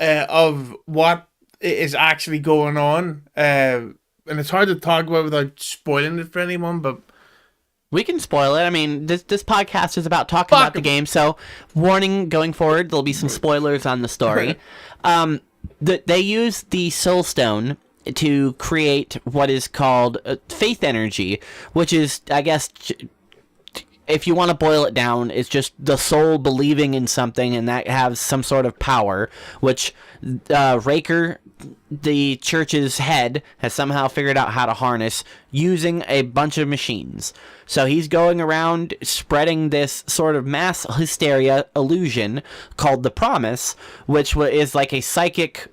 of what is actually going on. And it's hard to talk about without spoiling it for anyone, but We can spoil it. I mean, this podcast is about talking about the game, so warning going forward, there'll be some spoilers on the story. They use the Soul Stone to create what is called faith energy, which is, I guess, if you want to boil it down, it's just the soul believing in something and that has some sort of power, which Raker, the church's head, has somehow figured out how to harness using a bunch of machines. So he's going around spreading this sort of mass hysteria illusion called the Promise, which is like a psychic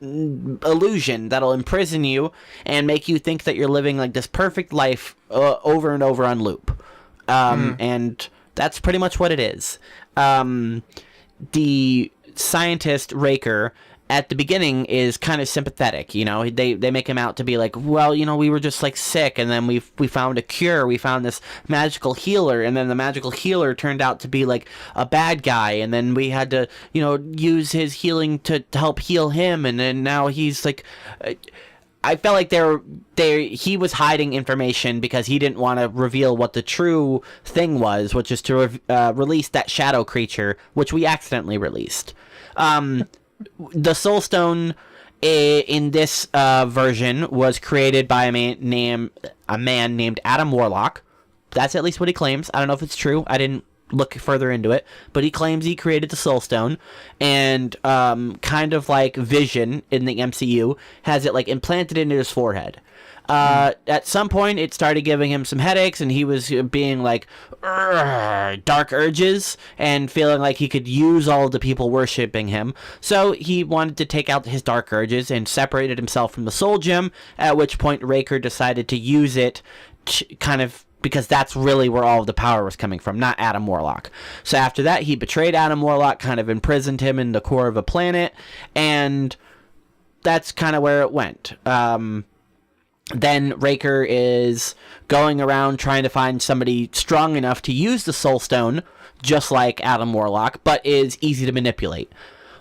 illusion that'll imprison you and make you think that you're living like this perfect life over and over on loop. And that's pretty much what it is. The scientist Raker at the beginning is kind of sympathetic, you know. They make him out to be like, well, you know, we were just like sick, and then we found a cure, we found this magical healer, and then the magical healer turned out to be like a bad guy, and then we had to, you know, use his healing to help heal him, and then now he's like, I felt like he was hiding information because he didn't want to reveal what the true thing was, which is to release that shadow creature, which we accidentally released. The Soul Stone in this version was created by a man named Adam Warlock. That's at least what he claims. I don't know if it's true. I didn't look further into it, but he claims he created the Soul Stone, and kind of like Vision in the MCU has it like implanted into his forehead. At some point, it started giving him some headaches, and he was being like, dark urges, and feeling like he could use all of the people worshipping him. So he wanted to take out his dark urges and separated himself from the Soul Gem, at which point Raker decided to use it kind of because that's really where all of the power was coming from, not Adam Warlock. So after that, he betrayed Adam Warlock, kind of imprisoned him in the core of a planet, and that's kind of where it went. Then Raker is going around trying to find somebody strong enough to use the Soul Stone, just like Adam Warlock, but is easy to manipulate.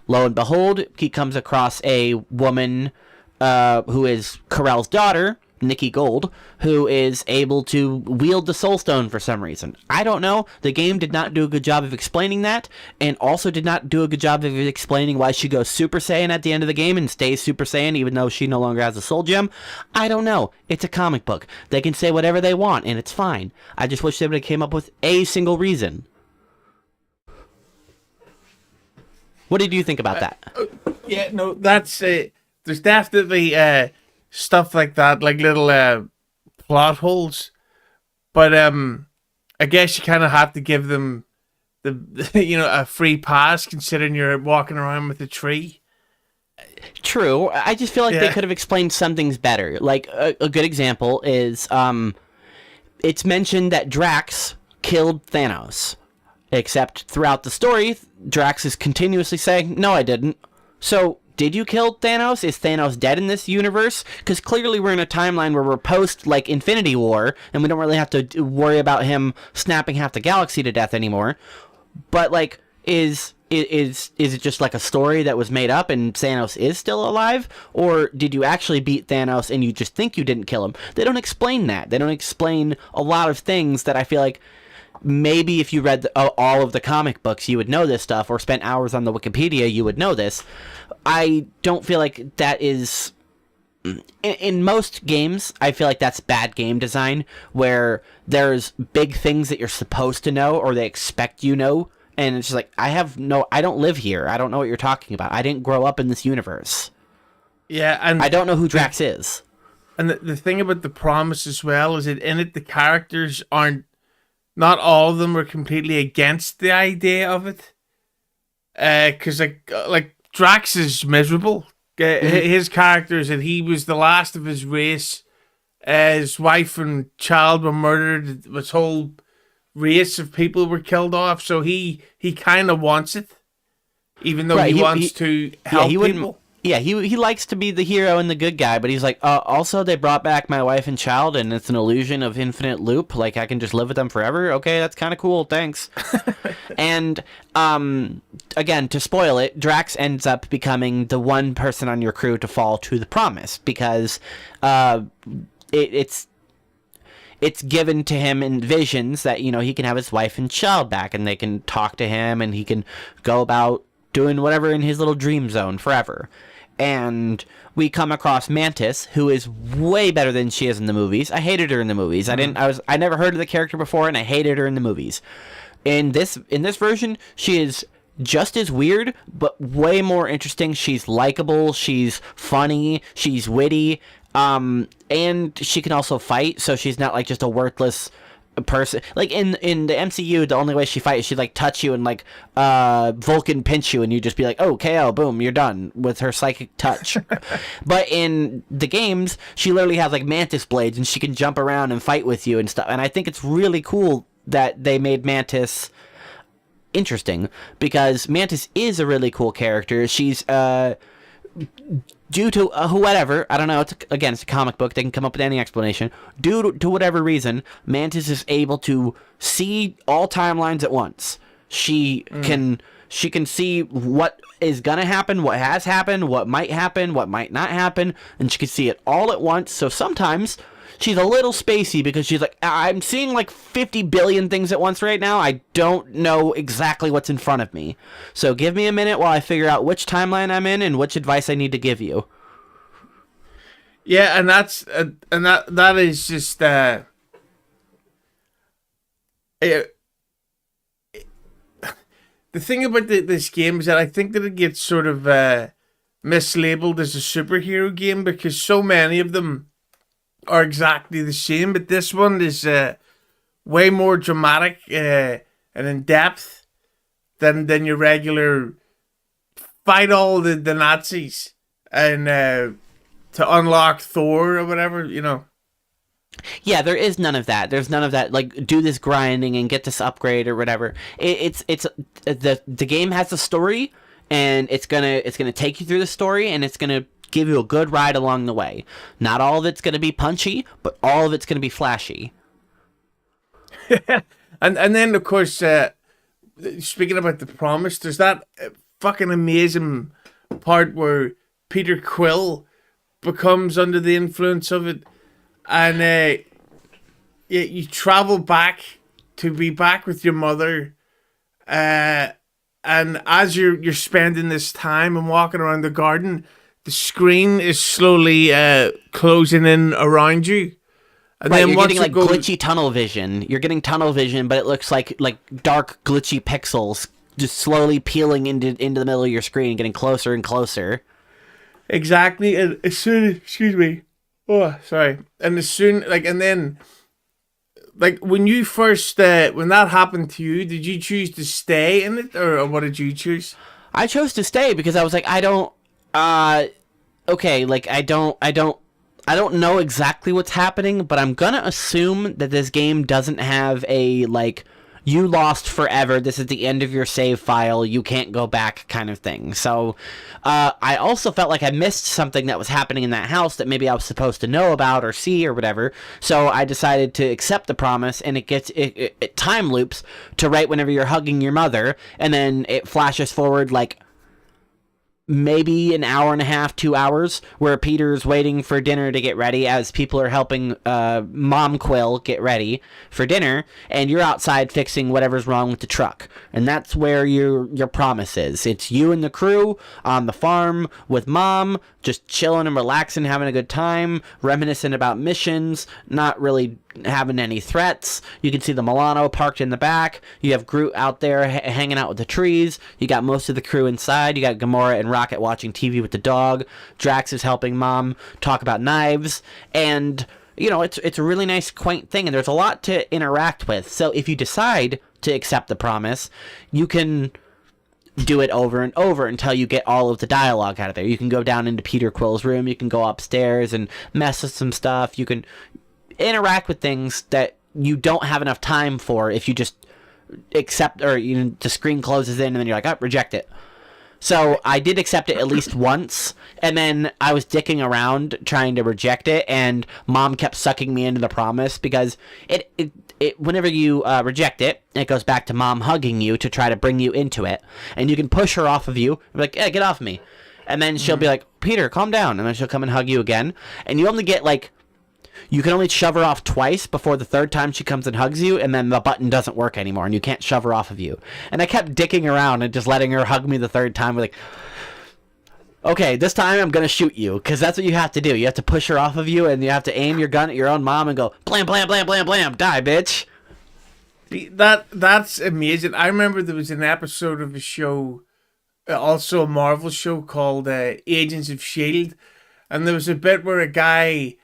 Lo and behold, he comes across a woman who is Carell's daughter, Nikki Gold, who is able to wield the Soul Stone for some reason. I don't know. The game did not do a good job of explaining that, and also did not do a good job of explaining why she goes Super Saiyan at the end of the game and stays Super Saiyan even though she no longer has a Soul Gem. I don't know. It's a comic book. They can say whatever they want, and it's fine. I just wish they would have came up with a single reason. What did you think about that? Yeah, no, that's there's definitely stuff like that, like little plot holes, but I guess you kind of have to give them the a free pass considering you're walking around with a tree. True. I just feel like they could have explained some things better. Like a good example is it's mentioned that Drax killed Thanos, except throughout the story Drax is continuously saying, no, I didn't. So did you kill Thanos? Is Thanos dead in this universe? Because clearly we're in a timeline where we're post like Infinity War, and we don't really have to worry about him snapping half the galaxy to death anymore. But like, is it just like a story that was made up and Thanos is still alive? Or did you actually beat Thanos and you just think you didn't kill him? They don't explain that. They don't explain a lot of things that I feel like maybe if you read all of the comic books, you would know this stuff, or spent hours on the Wikipedia, you would know this. I don't feel like that is... In most games, I feel like that's bad game design, where there's big things that you're supposed to know, or they expect you know, and it's just like, I don't live here. I don't know what you're talking about. I didn't grow up in this universe. Yeah, and I don't know who Drax is. And the thing about the Promise as well is that in it, the characters aren't... Not all of them are completely against the idea of it. Because like Drax is miserable. His character is that he was the last of his race. His wife and child were murdered. This whole race of people were killed off. So he kind of wants it, even though he wants to help people. Yeah, he likes to be the hero and the good guy, but he's like, also they brought back my wife and child, and it's an illusion of infinite loop. Like, I can just live with them forever? Okay, that's kind of cool, thanks. And again, to spoil it, Drax ends up becoming the one person on your crew to fall to the promise because it's given to him in visions that, you know, he can have his wife and child back and they can talk to him and he can go about doing whatever in his little dream zone forever. And we come across Mantis, who is way better than she is in the movies. I hated her in the movies. I never heard of the character before, and I hated her in the movies. In this version, she is just as weird, but way more interesting. She's likable, she's funny, she's witty, and she can also fight, so she's not like just a worthless person. Like in the MCU, the only way she fights is she'd like touch you and like Vulcan pinch you and you just be like, oh, KO, boom, you're done with her psychic touch. But in the games, she literally has like mantis blades and she can jump around and fight with you and stuff. And I think it's really cool that they made Mantis interesting because Mantis is a really cool character. She's due to whatever, I don't know, it's a comic book, they can come up with any explanation. Due to whatever reason, Mantis is able to see all timelines at once. She can see what is gonna happen, what has happened, what might not happen, and she can see it all at once. So sometimes she's a little spacey because she's like, I'm seeing like 50 billion things at once right now. I don't know exactly what's in front of me. So give me a minute while I figure out which timeline I'm in and which advice I need to give you. Yeah, and that is just the thing about this game is that I think that it gets sort of mislabeled as a superhero game because so many of them are exactly the same, but this one is way more dramatic and in depth than your regular fight all the Nazis and to unlock Thor or whatever, you know. Yeah, there is none of that. There's none of that, like, do this grinding and get this upgrade or whatever. It's the game has a story, and it's gonna take you through the story, and it's gonna give you a good ride along the way. Not all of it's gonna be punchy, but all of it's gonna be flashy. and then of course, speaking about the promise, there's that fucking amazing part where Peter Quill becomes under the influence of it, and you travel back to be back with your mother, and as you're spending this time and walking around the garden, the screen is slowly closing in around you. And right, then you're getting like goes... glitchy tunnel vision. You're getting tunnel vision, but it looks like dark glitchy pixels just slowly peeling into the middle of your screen, getting closer and closer. Exactly, and as soon, excuse me, oh sorry, and as soon and then when you first when that happened to you, did you choose to stay in it or what did you choose? I chose to stay because I was like, I don't know exactly what's happening, but I'm gonna assume that this game doesn't have a you lost forever, this is the end of your save file, you can't go back kind of thing. So I also felt like I missed something that was happening in that house that maybe I was supposed to know about or see or whatever. So I decided to accept the promise, and it time loops to right whenever you're hugging your mother, and then it flashes forward maybe an hour and a half, 2 hours, where Peter's waiting for dinner to get ready as people are helping Mom Quill get ready for dinner, and you're outside fixing whatever's wrong with the truck. And that's where your promise is. It's you and the crew on the farm with Mom, just chilling and relaxing, having a good time, reminiscing about missions, not really having any threats. You can see the Milano parked in the back. You have Groot out there hanging out with the trees. You got most of the crew inside. You got Gamora and Rocket watching TV with the dog. Drax is helping Mom talk about knives. And, you know, it's a really nice, quaint thing, and there's a lot to interact with. So if you decide to accept the promise, you can do it over and over until you get all of the dialogue out of there. You can go down into Peter Quill's room. You can go upstairs and mess with some stuff. You can interact with things that you don't have enough time for if you just accept, or the screen closes in and then you're like, oh, reject it. So I did accept it at least once, and then I was dicking around trying to reject it, and Mom kept sucking me into the promise because whenever you reject it, it goes back to mom hugging you to try to bring you into it, and you can push her off of you, be like, "Hey, get off me," and then she'll be like, "Peter, calm down," and then she'll come and hug you again, and you only get like, you can only shove her off twice before the third time she comes and hugs you, and then the button doesn't work anymore, and you can't shove her off of you. And I kept dicking around and just letting her hug me the third time, like, okay, this time I'm gonna shoot you, because that's what you have to do. You have to push her off of you, and you have to aim your gun at your own mom and go, blam, blam, blam, blam, blam, die, bitch. See, that's amazing. I remember there was an episode of a show, also a Marvel show called Agents of S.H.I.E.L.D., and there was a bit where a guy,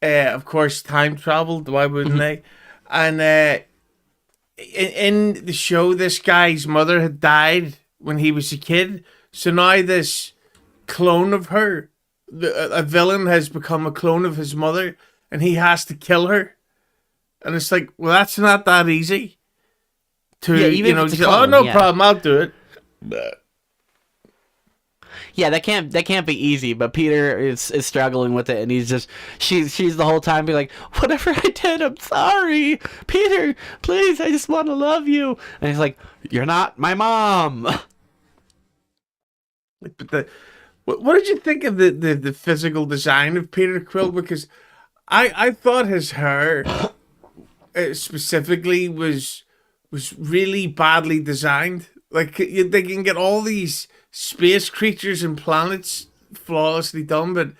of course, time traveled, why wouldn't they? And in the show, this guy's mother had died when he was a kid, so now this clone of her, a villain has become a clone of his mother, and he has to kill her. And it's like, well, that's not that easy to, even if it's a clone, oh, no problem, I'll do it. Yeah, that can't be easy, but Peter is struggling with it, and he's just, she's the whole time be like, whatever I did, I'm sorry, Peter, please, I just want to love you. And he's like, you're not my mom. But what did you think of the physical design of Peter Quill? Because I thought his hair specifically was really badly designed. Like, they can get all these space creatures and planets flawlessly done, but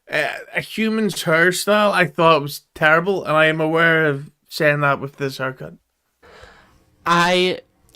a human's hairstyle I thought was terrible, and I am aware of saying that with this haircut.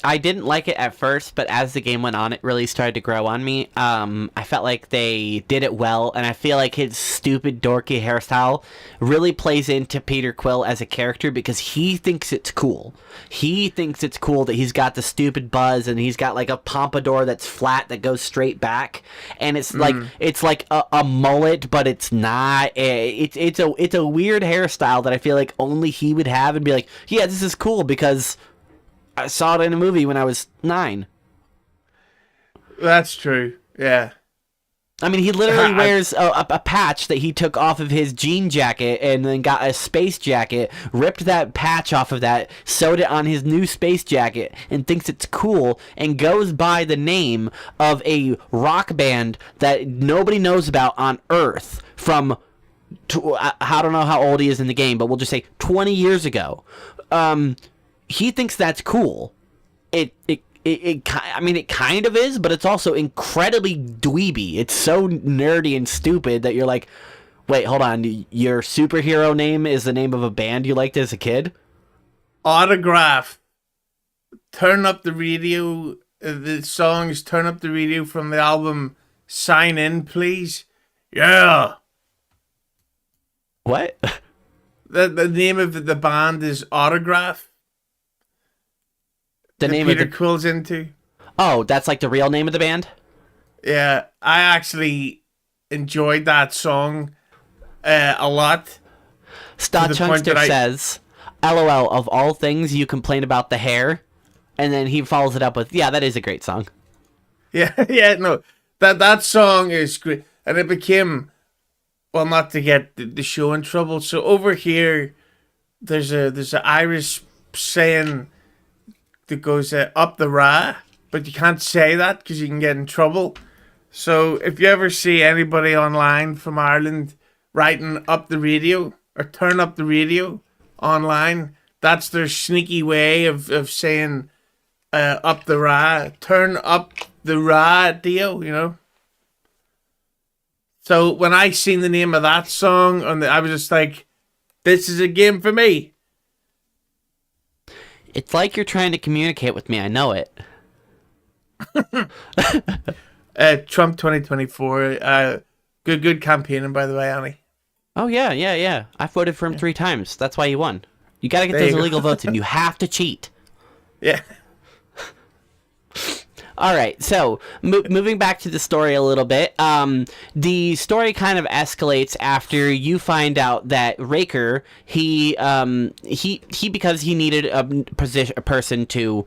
I didn't like it at first, but as the game went on, it really started to grow on me. I felt like they did it well, and I feel like his stupid, dorky hairstyle really plays into Peter Quill as a character because he thinks it's cool. He thinks it's cool that he's got the stupid buzz, and he's got like a pompadour that's flat that goes straight back, and it's like a mullet, but it's not. It's a weird hairstyle that I feel like only he would have and be like, yeah, this is cool because I saw it in a movie when I was 9. That's true, yeah. I mean, he literally wears a patch that he took off of his jean jacket and then got a space jacket, ripped that patch off of that, sewed it on his new space jacket, and thinks it's cool, and goes by the name of a rock band that nobody knows about on Earth from, I don't know how old he is in the game, but we'll just say 20 years ago. He thinks that's cool. I mean, it kind of is, but it's also incredibly dweeby. It's so nerdy and stupid that you're like, wait, hold on. Your superhero name is the name of a band you liked as a kid? Autograph. Turn Up the Radio. The song is Turn Up the Radio from the album Sign In, Please. Yeah. What? The name of the band is Autograph. The name Peter of the Quill's into. Oh, that's like the real name of the band? Yeah, I actually enjoyed that song a lot. Stott Chunkster says, LOL, of all things you complain about the hair, and then he follows it up with, yeah, that is a great song. Yeah, no, that song is great, and it became, well, not to get the show in trouble. So over here, there's a Irish saying that goes up the ra, but you can't say that because you can get in trouble. So if you ever see anybody online from Ireland writing up the radio or turn up the radio online, that's their sneaky way of saying up the ra, turn up the radio, you know. So when I seen the name of that song, I was just like, this is a game for me. It's like you're trying to communicate with me. I know it. Trump 2024. Good campaigning, by the way, Annie. Oh, yeah. I voted for him 3 times. That's why he won. You got to get those illegal votes in. You have to cheat. Yeah. All right, so moving back to the story a little bit, the story kind of escalates after you find out that Raker, he because he needed a person to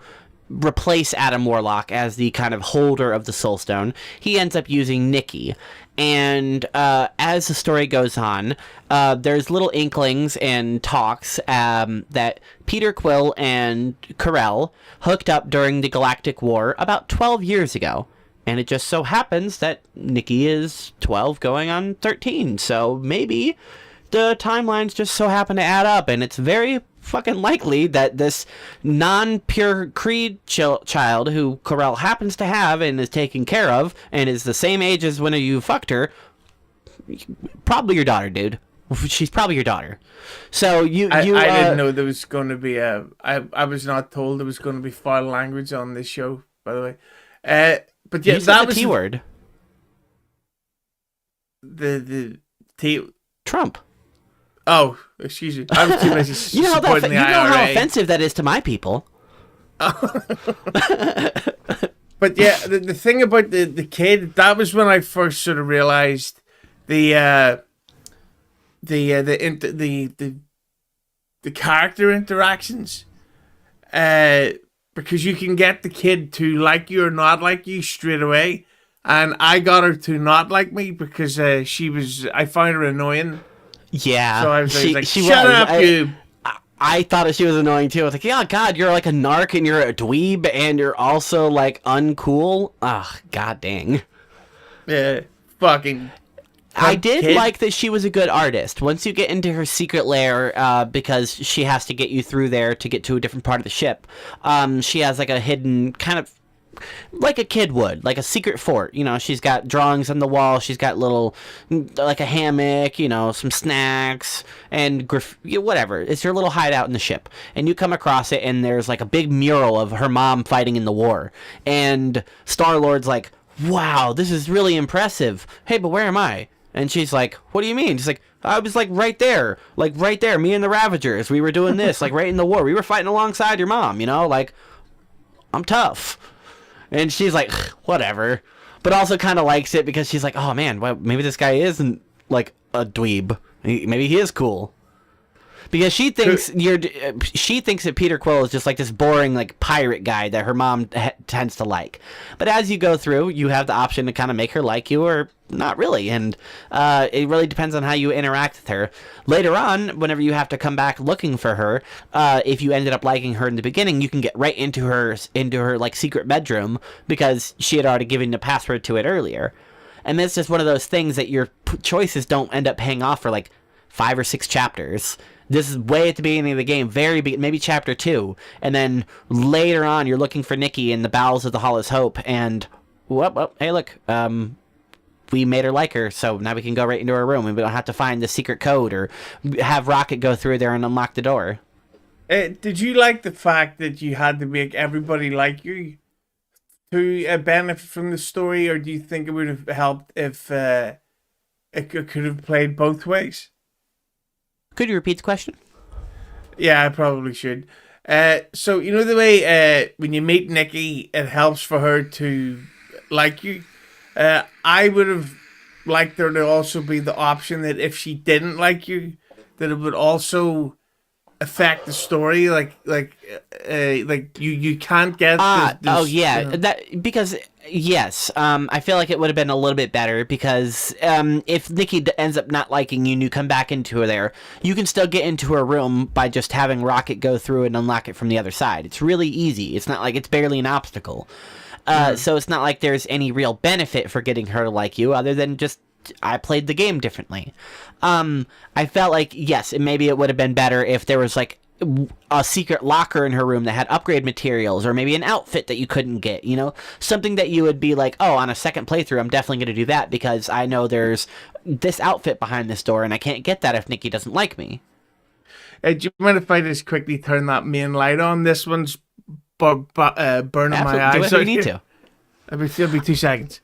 replace Adam Warlock as the kind of holder of the Soul Stone, he ends up using Nikki. And as the story goes on, there's little inklings and talks that Peter Quill and Carell hooked up during the Galactic War about 12 years ago. And it just so happens that Nikki is 12 going on 13. So maybe the timelines just so happen to add up. And it's very fucking likely that this non-pure Creed child who Carell happens to have and is taken care of and is the same age as when you fucked her, probably your daughter, dude. She's probably your daughter. So I didn't know there was going to be I was not told there was going to be foul language on this show, by the way. But yeah, that was the T word. The T. Trump. Oh, excuse me. I was too busy you know supporting the IRA. You know how offensive that is to my people. But yeah, the thing about the kid, that was when I first sort of realized the character interactions. Because you can get the kid to like you or not like you straight away, and I got her to not like me because I found her annoying. Yeah, so I was like, "Shut up, you!" I thought she was annoying too. I was like, "Yeah, God, you're like a narc and you're a dweeb and you're also like uncool." Ugh, god dang. Yeah, fucking. I did like that she was a good artist. Once you get into her secret lair, because she has to get you through there to get to a different part of the ship, she has like a hidden kind of, like a kid would, like a secret fort. You know, she's got drawings on the wall. She's got little, like a hammock, you know, some snacks and whatever. It's her little hideout in the ship. And you come across it and there's like a big mural of her mom fighting in the war. And Starlord's like, wow, this is really impressive. Hey, but where am I? And she's like, what do you mean? She's like, I was like right there, me and the Ravagers. We were doing this, like right in the war. We were fighting alongside your mom, you know, like, I'm tough. And she's like, whatever. But also kind of likes it because she's like, oh man, well, maybe this guy isn't like a dweeb. Maybe he is cool. Because she thinks that Peter Quill is just like this boring like pirate guy that her mom tends to like. But as you go through, you have the option to kind of make her like you or not really, and it really depends on how you interact with her. Later on, whenever you have to come back looking for her, if you ended up liking her in the beginning, you can get right into her like secret bedroom because she had already given the password to it earlier. And that's just one of those things that your choices don't end up paying off for like 5 or 6 chapters. This is way at the beginning of the game, maybe chapter 2, and then later on you're looking for Nikki in the bowels of the Hall of Hope, and hey look, we made her like her, so now we can go right into her room and we don't have to find the secret code or have Rocket go through there and unlock the door. Did you like the fact that you had to make everybody like you to benefit from the story, or do you think it would have helped if it could have played both ways? Could you repeat the question? Yeah, I probably should. So, you know the way when you meet Nikki, it helps for her to like you? I would have liked there to also be the option that if she didn't like you, that it would also affect the story. Like you can't get Yes, I feel like it would have been a little bit better because if Nikki ends up not liking you and you come back into her there, you can still get into her room by just having Rocket go through and unlock it from the other side. It's really easy. It's not like it's barely an obstacle. So it's not like there's any real benefit for getting her to like you other than just I played the game differently. I felt like, yes, maybe it would have been better if there was like a secret locker in her room that had upgrade materials or maybe an outfit that you couldn't get, you know, something that you would be like, oh, on a second playthrough I'm definitely going to do that because I know there's this outfit behind this door and I can't get that if Nikki doesn't like me. Do you mind if I just quickly turn that main light on? This one's burning my eyes. Do it if you need to. It'll be 2 seconds.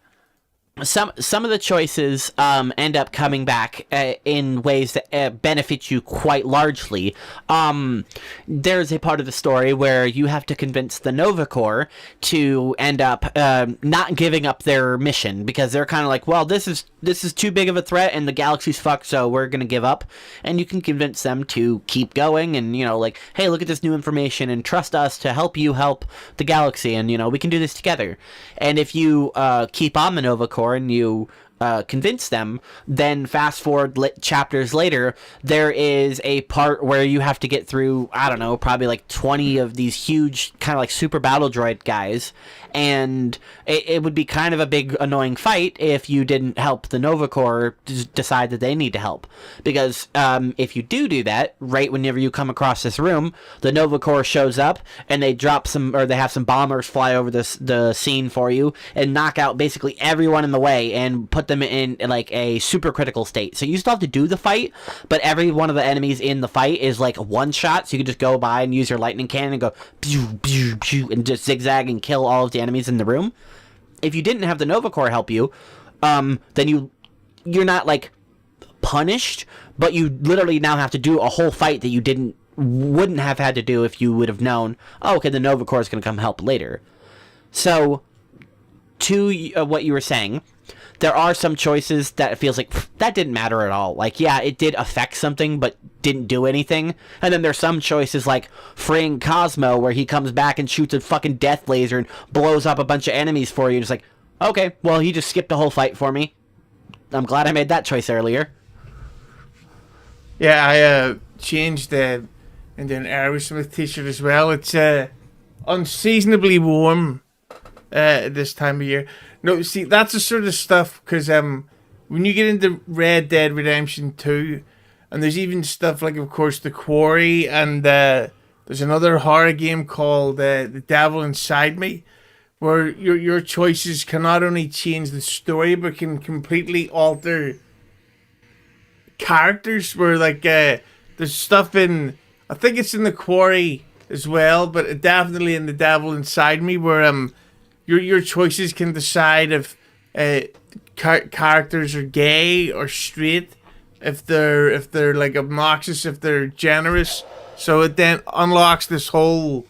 some of the choices end up coming back in ways that benefit you quite largely. There's a part of the story where you have to convince the Nova Corps to end up not giving up their mission, because they're kind of like, well, this is too big of a threat and the galaxy's fucked, so we're gonna give up. And you can convince them to keep going, and like, hey, look at this new information and trust us to help you help the galaxy, and we can do this together. And if you keep on the Nova Corps and you convince them, then fast forward chapters later, there is a part where you have to get through, I don't know, probably like 20 of these huge kind of like super battle droid guys, and it would be kind of a big annoying fight if you didn't help the Nova Corps decide that they need to help, because if you do that, right whenever you come across this room, the Nova Corps shows up and they drop they have some bombers fly over the scene for you and knock out basically everyone in the way and put them in like a super critical state. So you still have to do the fight, but every one of the enemies in the fight is like one shot, so you can just go by and use your lightning cannon and go pew, pew, pew, and just zigzag and kill all of the enemies in the room. If you didn't have the Nova Corps help you, then you're not like punished, but you literally now have to do a whole fight that you wouldn't have had to do if you would have known, oh, okay, the Nova Corps is going to come help later. So to what you were saying, there are some choices that it feels like that didn't matter at all. Like, yeah, it did affect something, but didn't do anything. And then there's some choices like freeing Cosmo, where he comes back and shoots a fucking death laser and blows up a bunch of enemies for you. And it's like, okay, well, he just skipped the whole fight for me. I'm glad I made that choice earlier. Yeah, I changed the Indian Aerosmith t-shirt as well. It's unseasonably warm this time of year. No, see, that's the sort of stuff, because when you get into Red Dead Redemption 2, and there's even stuff like, of course, The Quarry, and there's another horror game called The Devil Inside Me, where your choices can not only change the story, but can completely alter characters, where like there's stuff in, I think it's in The Quarry as well, but definitely in The Devil Inside Me, where your choices can decide if characters are gay or straight, if they're like obnoxious, if they're generous. So it then unlocks this whole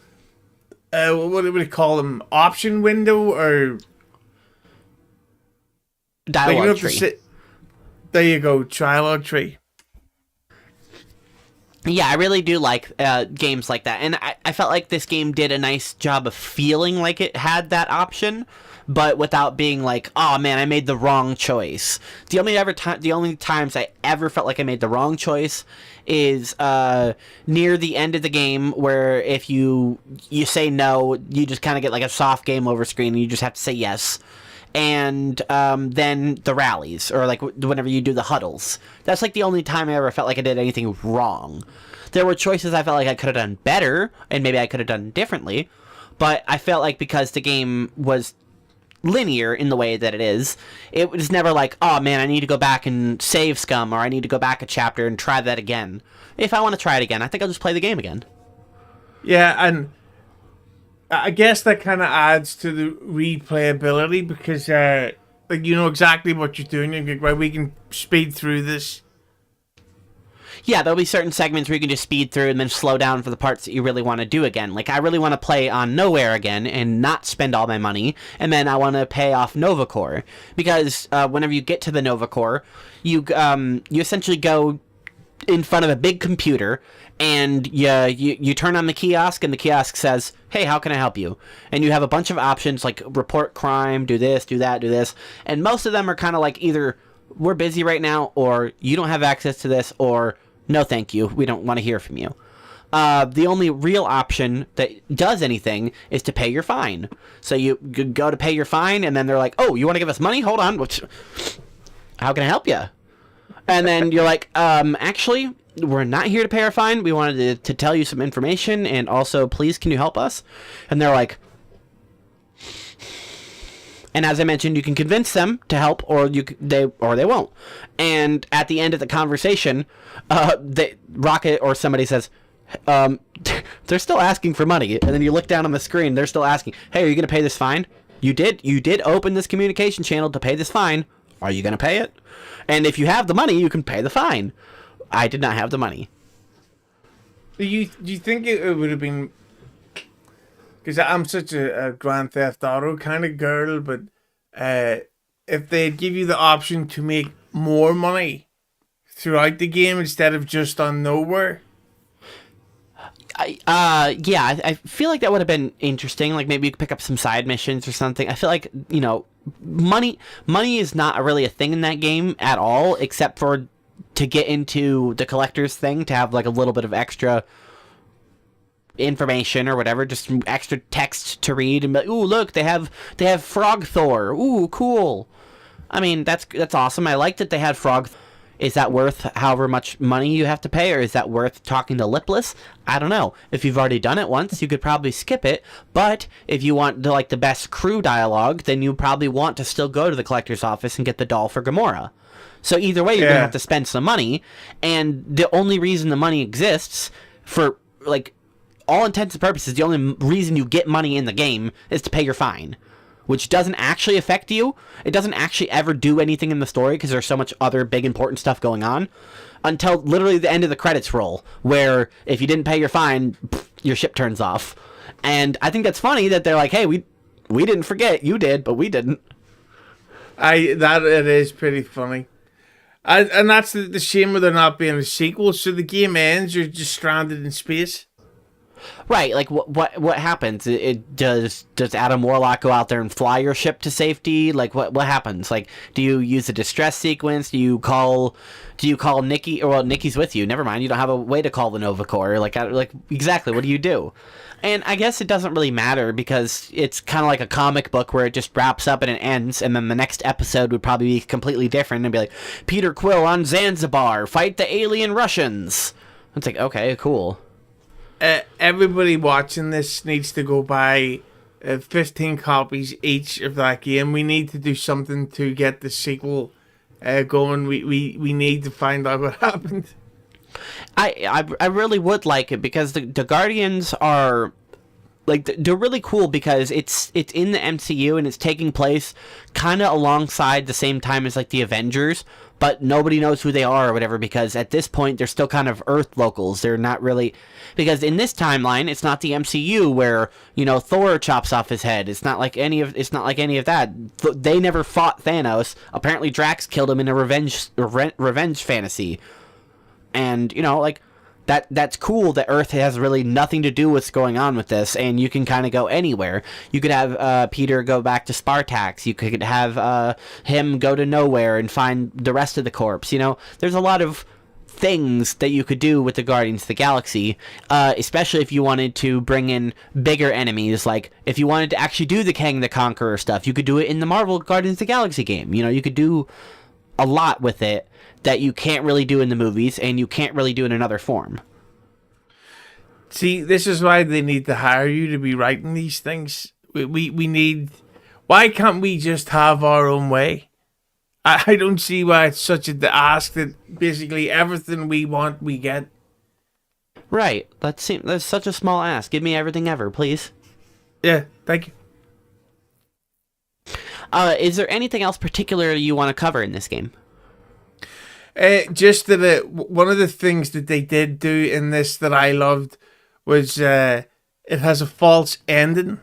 what do we call them, option window, or dialogue tree. There you go, dialogue tree. Yeah, I really do like games like that, and I felt like this game did a nice job of feeling like it had that option, but without being like, oh man, I made the wrong choice. The only times I ever felt like I made the wrong choice is near the end of the game, where if you say no, you just kind of get like a soft game over screen, and you just have to say yes. And then the rallies, or like whenever you do the huddles. That's like the only time I ever felt like I did anything wrong. There were choices I felt like I could have done better, and maybe I could have done differently, but I felt like because the game was linear in the way that it is, it was never like, oh man, I need to go back and save scum, or I need to go back a chapter and try that again. If I want to try it again, I think I'll just play the game again. Yeah, and I guess that kind of adds to the replayability, because like you know exactly what you're doing. You're like, right, we can speed through this. Yeah, there'll be certain segments where you can just speed through and then slow down for the parts that you really want to do again. Like, I really want to play on Nowhere again and not spend all my money, and then I want to pay off Nova Corps, because whenever you get to the Nova Corps, you essentially go in front of a big computer, and you turn on the kiosk, and the kiosk says, hey, how can I help you? And you have a bunch of options like report crime, do this, do that, do this, and most of them are kind of like either we're busy right now, or you don't have access to this, or no thank you, we don't want to hear from you. The only real option that does anything is to pay your fine. So you go to pay your fine, and then they're like, oh, you want to give us money? Hold on, how can I help you? And then you're like, actually, we're not here to pay our fine. We wanted to tell you some information, and also, please, can you help us? And they're like, and as I mentioned, you can convince them to help, or they won't. And at the end of the conversation, Rocket or somebody says, they're still asking for money. And then you look down on the screen, they're still asking, hey, are you going to pay this fine? You did open this communication channel to pay this fine. Are you going to pay it? And if you have the money, you can pay the fine. I did not have the money. Do you think it would have been... Because I'm such a Grand Theft Auto kind of girl, but if they'd give you the option to make more money throughout the game instead of just on nowhere... I feel like that would have been interesting. Like maybe you could pick up some side missions or something. I feel like, you know, money is not really a thing in that game at all, except for to get into the collector's thing, to have like a little bit of extra information or whatever, just some extra text to read and be like, ooh, look, they have Frog Thor. Ooh, cool. I mean, that's awesome. I like that they had Frog. Is that worth however much money you have to pay, or is that worth talking to Lipless? I don't know. If you've already done it once, you could probably skip it, but if you want the best crew dialogue, then you probably want to still go to the collector's office and get the doll for Gamora. So either way, you're going to have to spend some money, and the only reason the money exists, for, like, all intents and purposes, the only reason you get money in the game is to pay your fine. Which doesn't actually affect you. It doesn't actually ever do anything in the story because there's so much other big important stuff going on until literally the end of the credits roll, where if you didn't pay your fine, your ship turns off. And I think that's funny that they're like, hey, we didn't forget. You did, but we didn't. It is pretty funny. And that's the shame of there not being a sequel. So the game ends, you're just stranded in space. Right, like what happens? Does Adam Warlock go out there and fly your ship to safety? Like what happens? Like, do you use a distress sequence? Do you call Nikki? Or well, Nikki's with you. Never mind, you don't have a way to call the Nova Corps. Like exactly, what do you do? And I guess it doesn't really matter because it's kind of like a comic book where it just wraps up and it ends, and then the next episode would probably be completely different and be like, Peter Quill on Zanzibar, fight the alien Russians. It's like, okay, cool. Everybody watching this needs to go buy 15 copies each of that game. We need to do something to get the sequel going. We need to find out what happened. I really would like it because the Guardians are like they're really cool because it's in the MCU and it's taking place kind of alongside the same time as like the Avengers, but nobody knows who they are or whatever because at this point they're still kind of Earth locals. They're not really, because in this timeline it's not the MCU where, you know, Thor chops off his head. It's not like any of that. They never fought Thanos. Apparently Drax killed him in a revenge fantasy. And, you know, like that's cool that Earth has really nothing to do with what's going on with this, and you can kind of go anywhere. You could have Peter go back to Spartax. You could have him go to nowhere and find the rest of the corps. You know, there's a lot of things that you could do with the Guardians of the Galaxy, especially if you wanted to bring in bigger enemies. Like, if you wanted to actually do the Kang the Conqueror stuff, you could do it in the Marvel Guardians of the Galaxy game. You know, you could do a lot with it that you can't really do in the movies, and you can't really do in another form. See, this is why they need to hire you to be writing these things. We need... Why can't we just have our own way? I don't see why it's such a ask that basically everything we want, we get. Right. That's such a small ask. Give me everything ever, please. Yeah, thank you. Is there anything else particular you want to cover in this game? Just that one of the things that they did do in this that I loved was it has a false ending.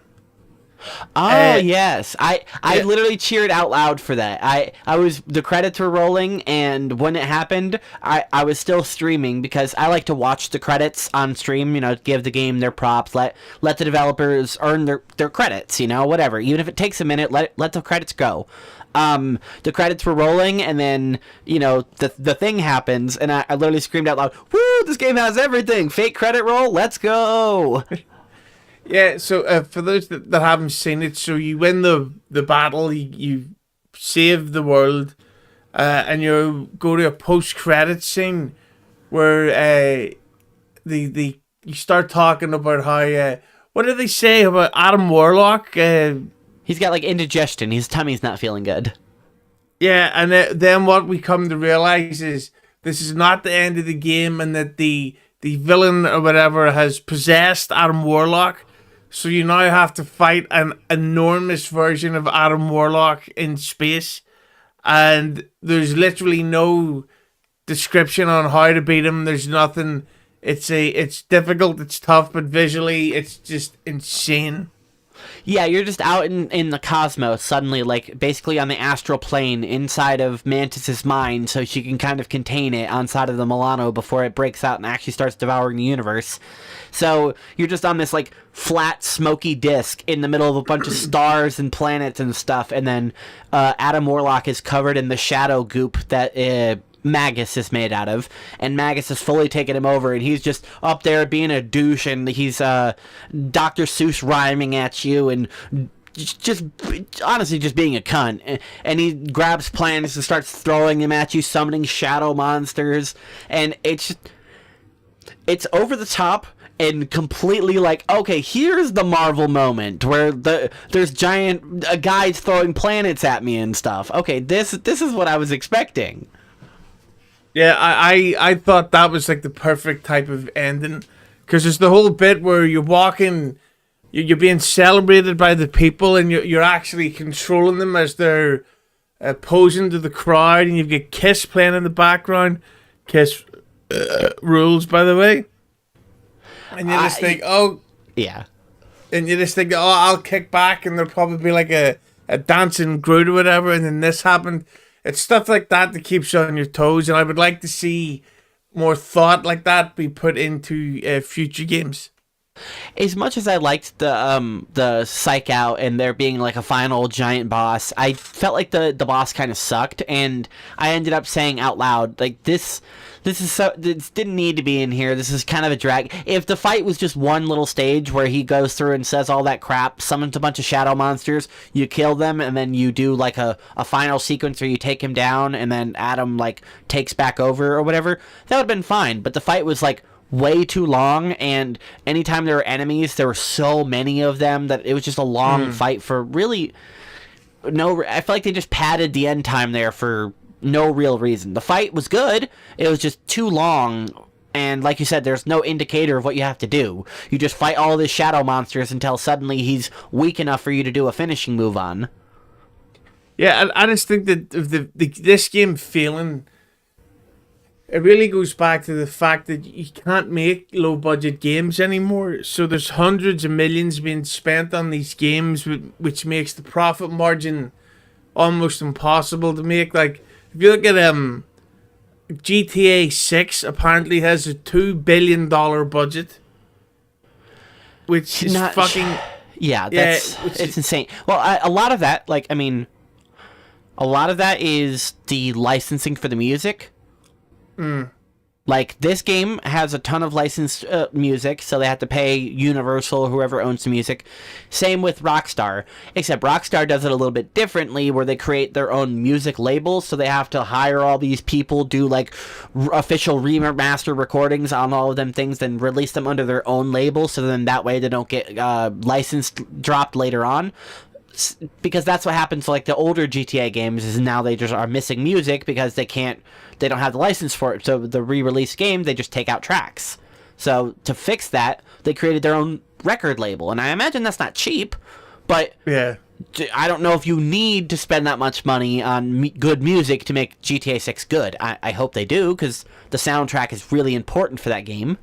Oh yes, I literally cheered out loud for that. The credits were rolling, and when it happened, I was still streaming because I like to watch the credits on stream. You know, give the game their props, let the developers earn their credits. You know, whatever. Even if it takes a minute, let the credits go. The credits were rolling, and then, you know, the thing happens, and I literally screamed out loud, "Woo! This game has everything! Fake credit roll, let's go!" Yeah, so for those that haven't seen it, so you win the battle, you save the world, and you go to a post-credit scene where you start talking about how, what did they say about Adam Warlock? He's got, like, indigestion. His tummy's not feeling good. Yeah, and then what we come to realize is this is not the end of the game, and that the villain or whatever has possessed Adam Warlock. So you now have to fight an enormous version of Adam Warlock in space, and there's literally no description on how to beat him. There's nothing. It's difficult, it's tough, but visually it's just insane. Yeah, you're just out in the cosmos suddenly, like, basically on the astral plane inside of Mantis's mind, so she can kind of contain it on side of the Milano before it breaks out and actually starts devouring the universe. So you're just on this, like, flat, smoky disc in the middle of a bunch of stars and planets and stuff, and then Adam Warlock is covered in the shadow goop that Magus is made out of, and Magus has fully taken him over, and he's just up there being a douche, and he's Dr. Seuss rhyming at you, and just honestly just being a cunt. And he grabs planets and starts throwing them at you, summoning shadow monsters, and it's over the top and completely like, okay, here's the Marvel moment where there's giant guys throwing planets at me and stuff. Okay, this is what I was expecting. Yeah, I thought that was like the perfect type of ending, because there's the whole bit where you're walking, you're being celebrated by the people, and you're actually controlling them as they're posing to the crowd, and you've got Kiss playing in the background. Kiss rules, by the way. And you just think, oh, yeah, and you just think, oh, I'll kick back, and there'll probably be like a dancing Groot or whatever, and then this happened. It's stuff like that keeps you on your toes, and I would like to see more thought like that be put into future games. As much as I liked the psych out and there being like a final giant boss, I felt like the boss kind of sucked, and I ended up saying out loud, like, this didn't need to be in here. This is kind of a drag. If the fight was just one little stage where he goes through and says all that crap, summons a bunch of shadow monsters, you kill them, and then you do like a final sequence where you take him down, and then Adam like takes back over or whatever, that would have been fine. But the fight was like way too long, and anytime there were enemies, there were so many of them that it was just a long fight for really no. I feel like they just padded the end time there for no real reason. The fight was good, it was just too long, and like you said, there's no indicator of what you have to do. You just fight all these shadow monsters until suddenly he's weak enough for you to do a finishing move on. Yeah, I just think that this game failing, it really goes back to the fact that you can't make low budget games anymore. So there's hundreds of millions being spent on these games, which makes the profit margin almost impossible to make. Like, if you look at GTA 6 apparently has a $2 billion budget, which is fucking... Yeah, it's insane. Well, a lot of that, like, I mean, a lot of that is the licensing for the music. Like, this game has a ton of licensed music, so they have to pay Universal or whoever owns the music. Same with Rockstar, except Rockstar does it a little bit differently, where they create their own music labels, so they have to hire all these people, do like official remaster recordings on all of them things, then release them under their own label, so then that way they don't get licensed dropped later on. Because that's what happens to like the older GTA games, is now they just are missing music because they don't have the license for it. So the re-release game, they just take out tracks. So to fix that, they created their own record label, and I imagine that's not cheap, but yeah, I don't know if you need to spend that much money on good music to make GTA 6 good. I hope they do, because the soundtrack is really important for that game.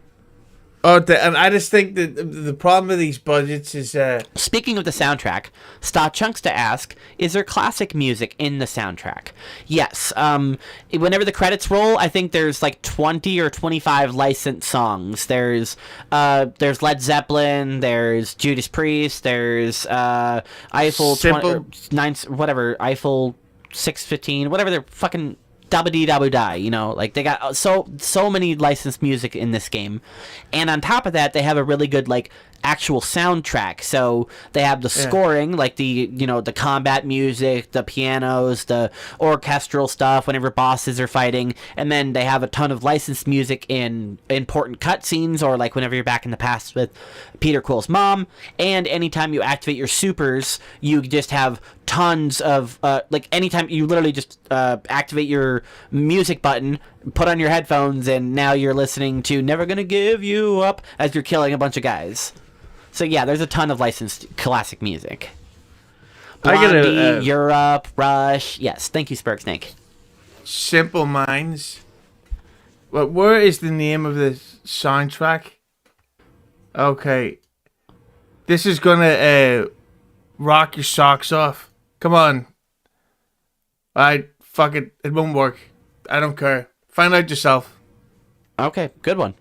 Oh, and I just think that the problem with these budgets is... Speaking of the soundtrack, Stott Chunks to ask, is there classic music in the soundtrack? Yes. Whenever the credits roll, I think there's like 20 or 25 licensed songs. There's Led Zeppelin, there's Judas Priest, there's Eiffel... Simple... 9, whatever, Eiffel 615, whatever they're fucking... Dabba-dee-dabba-die, you know, like, they got so many licensed music in this game, and on top of that, they have a really good, like, actual soundtrack. So they have the scoring, like the, you know, the combat music, the pianos, the orchestral stuff whenever bosses are fighting, and then they have a ton of licensed music in important cutscenes, or like whenever you're back in the past with Peter Quill's mom. And anytime you activate your supers, you just have tons of like, anytime you literally just activate your music button, put on your headphones, and now you're listening to Never Gonna Give You Up as you're killing a bunch of guys. So yeah, there's a ton of licensed classic music. I Blondie, gotta, Europe, Rush. Yes, thank you, Spurk Snake. Simple Minds. What? Where is the name of the soundtrack? Okay. This is gonna rock your socks off. Come on. Alright, fuck it. It won't work. I don't care. Find out yourself. Okay, good one.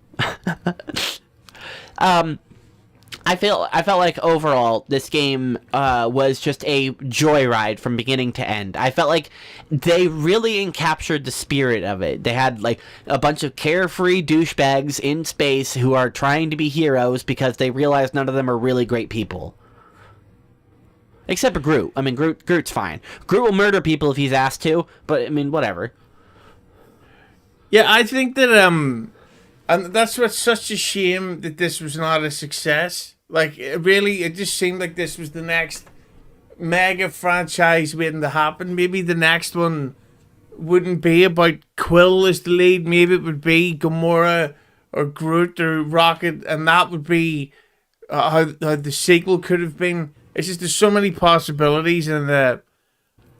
I felt like overall this game was just a joyride from beginning to end. I felt like they really encaptured the spirit of it. They had like a bunch of carefree douchebags in space who are trying to be heroes because they realize none of them are really great people. Except for Groot. I mean, Groot's fine. Groot will murder people if he's asked to, but I mean, whatever. Yeah, I think that and that's what's such a shame that this was not a success. Like, it just seemed like this was the next mega franchise waiting to happen. Maybe the next one wouldn't be about Quill as the lead. Maybe it would be Gamora or Groot or Rocket, and that would be how the sequel could have been. It's just there's so many possibilities, and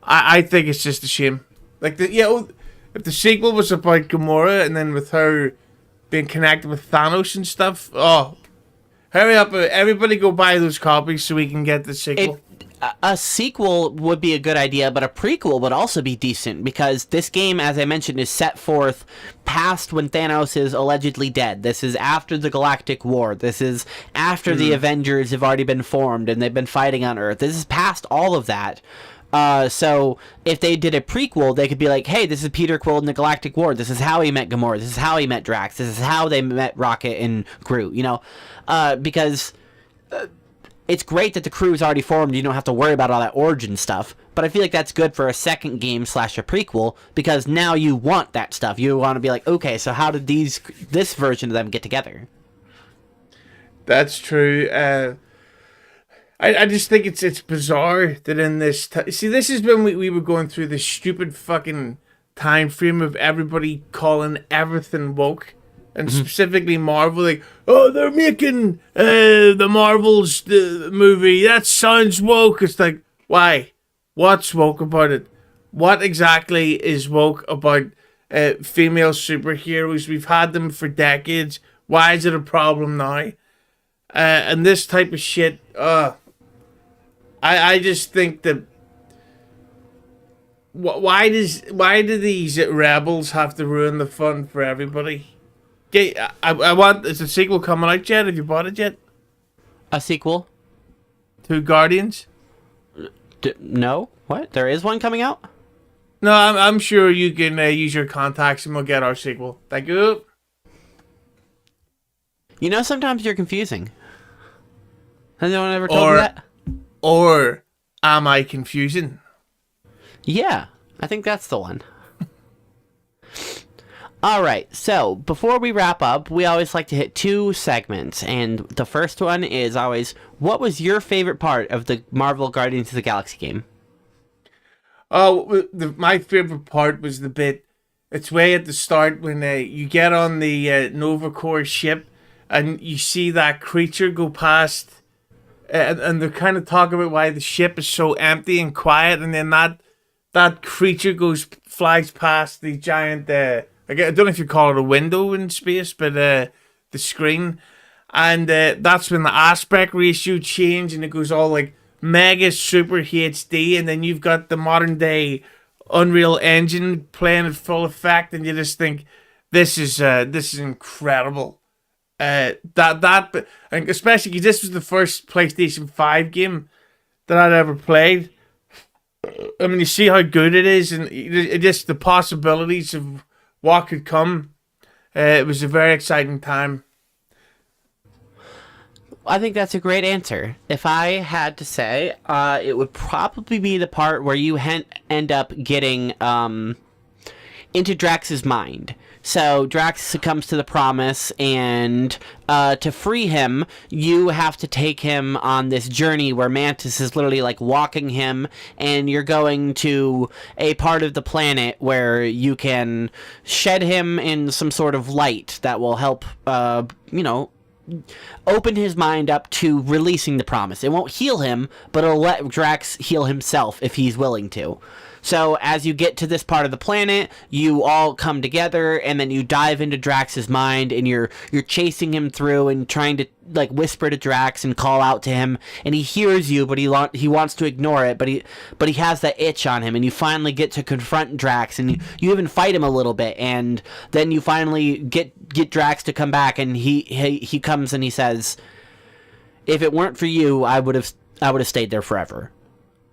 I think it's just a shame. Like if the sequel was about Gamora and then with her being connected with Thanos and stuff, oh, hurry up! Everybody go buy those copies so we can get the sequel. A sequel would be a good idea, but a prequel would also be decent because this game, as I mentioned, is set forth past when Thanos is allegedly dead. This is after the Galactic War. This is after the Avengers have already been formed and they've been fighting on Earth. This is past all of that. So if they did a prequel, they could be like, hey, this is Peter Quill in the Galactic War. This is how he met Gamora. This is how he met Drax. This is how they met Rocket and Groot, because it's great that the crew is already formed. You don't have to worry about all that origin stuff. But I feel like that's good for a second game / a prequel because now you want that stuff. You want to be like, okay, so how did this version of them get together? That's true. I just think it's bizarre that in this... See, this is when we were going through this stupid fucking time frame of everybody calling everything woke. And specifically Marvel, like, oh, they're making the Marvels the movie. That sounds woke. It's like, why? What's woke about it? What exactly is woke about female superheroes? We've had them for decades. Why is it a problem now? And this type of shit, I just think that why do these rebels have to ruin the fun for everybody? I want. Is the sequel coming out yet? Have you bought it yet? A sequel? To Guardians? No. What? There is one coming out? No, I'm sure you can use your contacts and we'll get our sequel. Thank you. Sometimes you're confusing. Has anyone ever told you that? Or am I confusing? Yeah, I think that's the one. All right, so before we wrap up, we always like to hit 2 segments, and the first one is always, what was your favorite part of the Marvel Guardians of the Galaxy game? Oh, my favorite part was the bit, it's way at the start when you get on the Nova Corps ship and you see that creature go past, and they're kind of talking about why the ship is so empty and quiet, and then that creature flies past the giant... I don't know if you call it a window in space, but the screen. And that's when the aspect ratio changed and it goes all like mega super HD. And then you've got the modern day Unreal Engine playing at full effect. And you just think, this is incredible. And especially because this was the first PlayStation 5 game that I'd ever played. I mean, you see how good it is. And it just the possibilities of what could come. It was a very exciting time. I think that's a great answer. If I had to say, it would probably be the part where you end up getting into Drax's mind. So Drax succumbs to the promise, and to free him, you have to take him on this journey where Mantis is literally like walking him, and you're going to a part of the planet where you can shed him in some sort of light that will help, open his mind up to releasing the promise. It won't heal him, but it'll let Drax heal himself if he's willing to. So as you get to this part of the planet, you all come together, and then you dive into Drax's mind, and you're chasing him through and trying to like whisper to Drax and call out to him, and he hears you, but he wants to ignore it, but he has that itch on him, and you finally get to confront Drax, and you even fight him a little bit, and then you finally get Drax to come back, and he comes and he says, "If it weren't for you, I would have stayed there forever."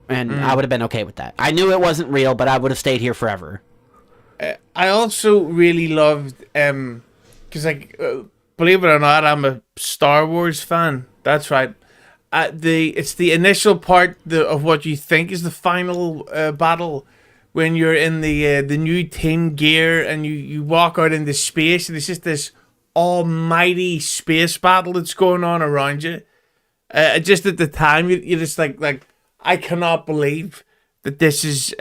And I would have been okay with that. I knew it wasn't real, but I would have stayed here forever. I also really loved, because believe it or not, I'm a Star Wars fan. That's right. It's the initial part of what you think is the final battle, when you're in the new tin gear and you walk out into space, and it's just this almighty space battle that's going on around you. Just at the time, you're just like. I cannot believe that this is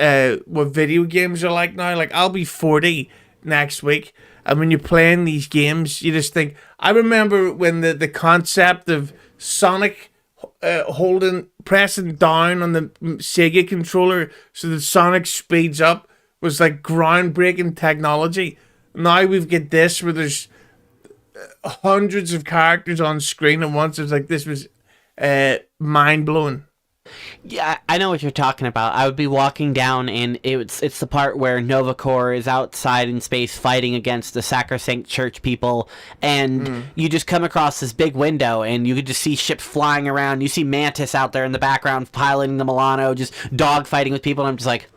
what video games are like now. Like, I'll be 40 next week, and when you're playing these games, you just think... I remember when the concept of Sonic pressing down on the Sega controller so that Sonic speeds up was like groundbreaking technology. Now we've got this where there's hundreds of characters on screen at once. It's like, this was mind-blowing. Yeah, I know what you're talking about. I would be walking down, and it's the part where Nova Corps is outside in space fighting against the Sacrosanct Church people, and you just come across this big window, and you could just see ships flying around. You see Mantis out there in the background piloting the Milano, just dogfighting with people, and I'm just like,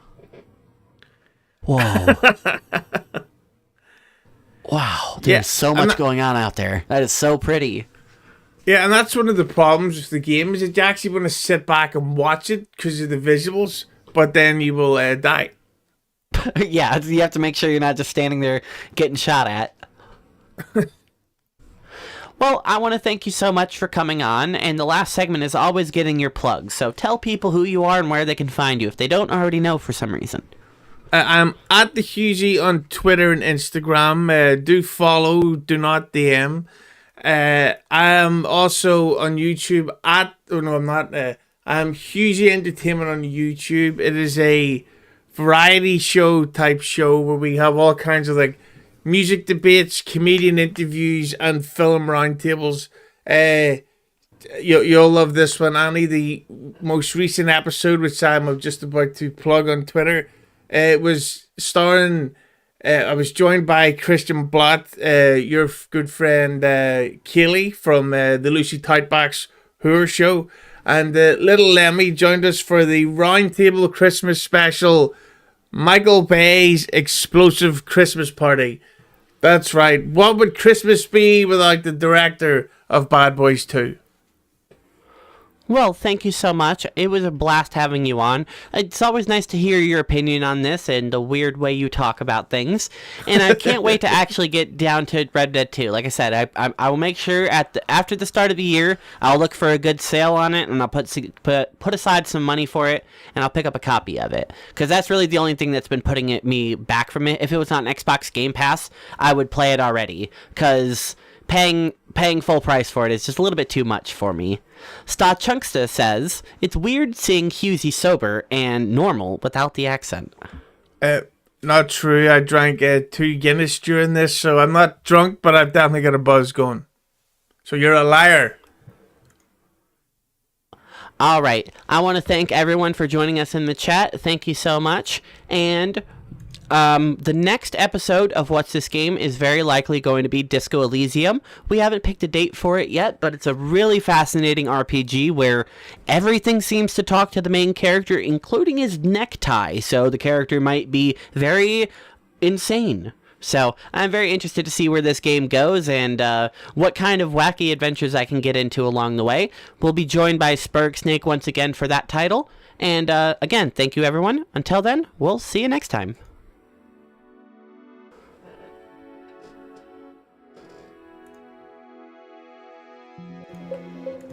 whoa. Wow, there's so much going on out there. That is so pretty. Yeah, and that's one of the problems with the game, is that you actually want to sit back and watch it because of the visuals, but then you will die. Yeah, you have to make sure you're not just standing there getting shot at. Well, I want to thank you so much for coming on, and the last segment is always getting your plugs, so tell people who you are and where they can find you if they don't already know for some reason. I'm at the Hughesie on Twitter and Instagram. Do follow, do not DM. I am also on YouTube I'm Hughesie Entertainment on YouTube. It is a variety show type show where we have all kinds of like music debates, comedian interviews, and film roundtables. You'll love this one, Annie. The most recent episode, which I'm just about to plug on Twitter, it was starring... I was joined by Christian Blatt, your good friend Kaylee from the Lucy Tightbacks Whoer Show, and little Lemmy joined us for the Roundtable Christmas special, Michael Bay's Explosive Christmas Party. That's right. What would Christmas be without the director of Bad Boys 2? Well, thank you so much. It was a blast having you on. It's always nice to hear your opinion on this and the weird way you talk about things. And I can't wait to actually get down to Red Dead 2. Like I said, I will make sure after the start of the year, I'll look for a good sale on it, and I'll put aside some money for it, and I'll pick up a copy of it. Because that's really the only thing that's been putting me back from it. If it was on Xbox Game Pass, I would play it already. Because... Paying full price for it is just a little bit too much for me. Sta Chunksta says, it's weird seeing Hughesie sober and normal without the accent. Not true. I drank 2 Guinness during this, so I'm not drunk, but I've definitely got a buzz going. So you're a liar. All right. I want to thank everyone for joining us in the chat. Thank you so much. And... the next episode of What's This Game is very likely going to be Disco Elysium. We haven't picked a date for it yet, but it's a really fascinating RPG where everything seems to talk to the main character, including his necktie, so the character might be very insane. So I'm very interested to see where this game goes and what kind of wacky adventures I can get into along the way. We'll be joined by Spurgsnake once again for that title. And again, thank you everyone. Until then, we'll see you next time.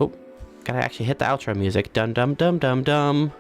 Oh, gotta actually hit the outro music. Dum dum dum dum dum.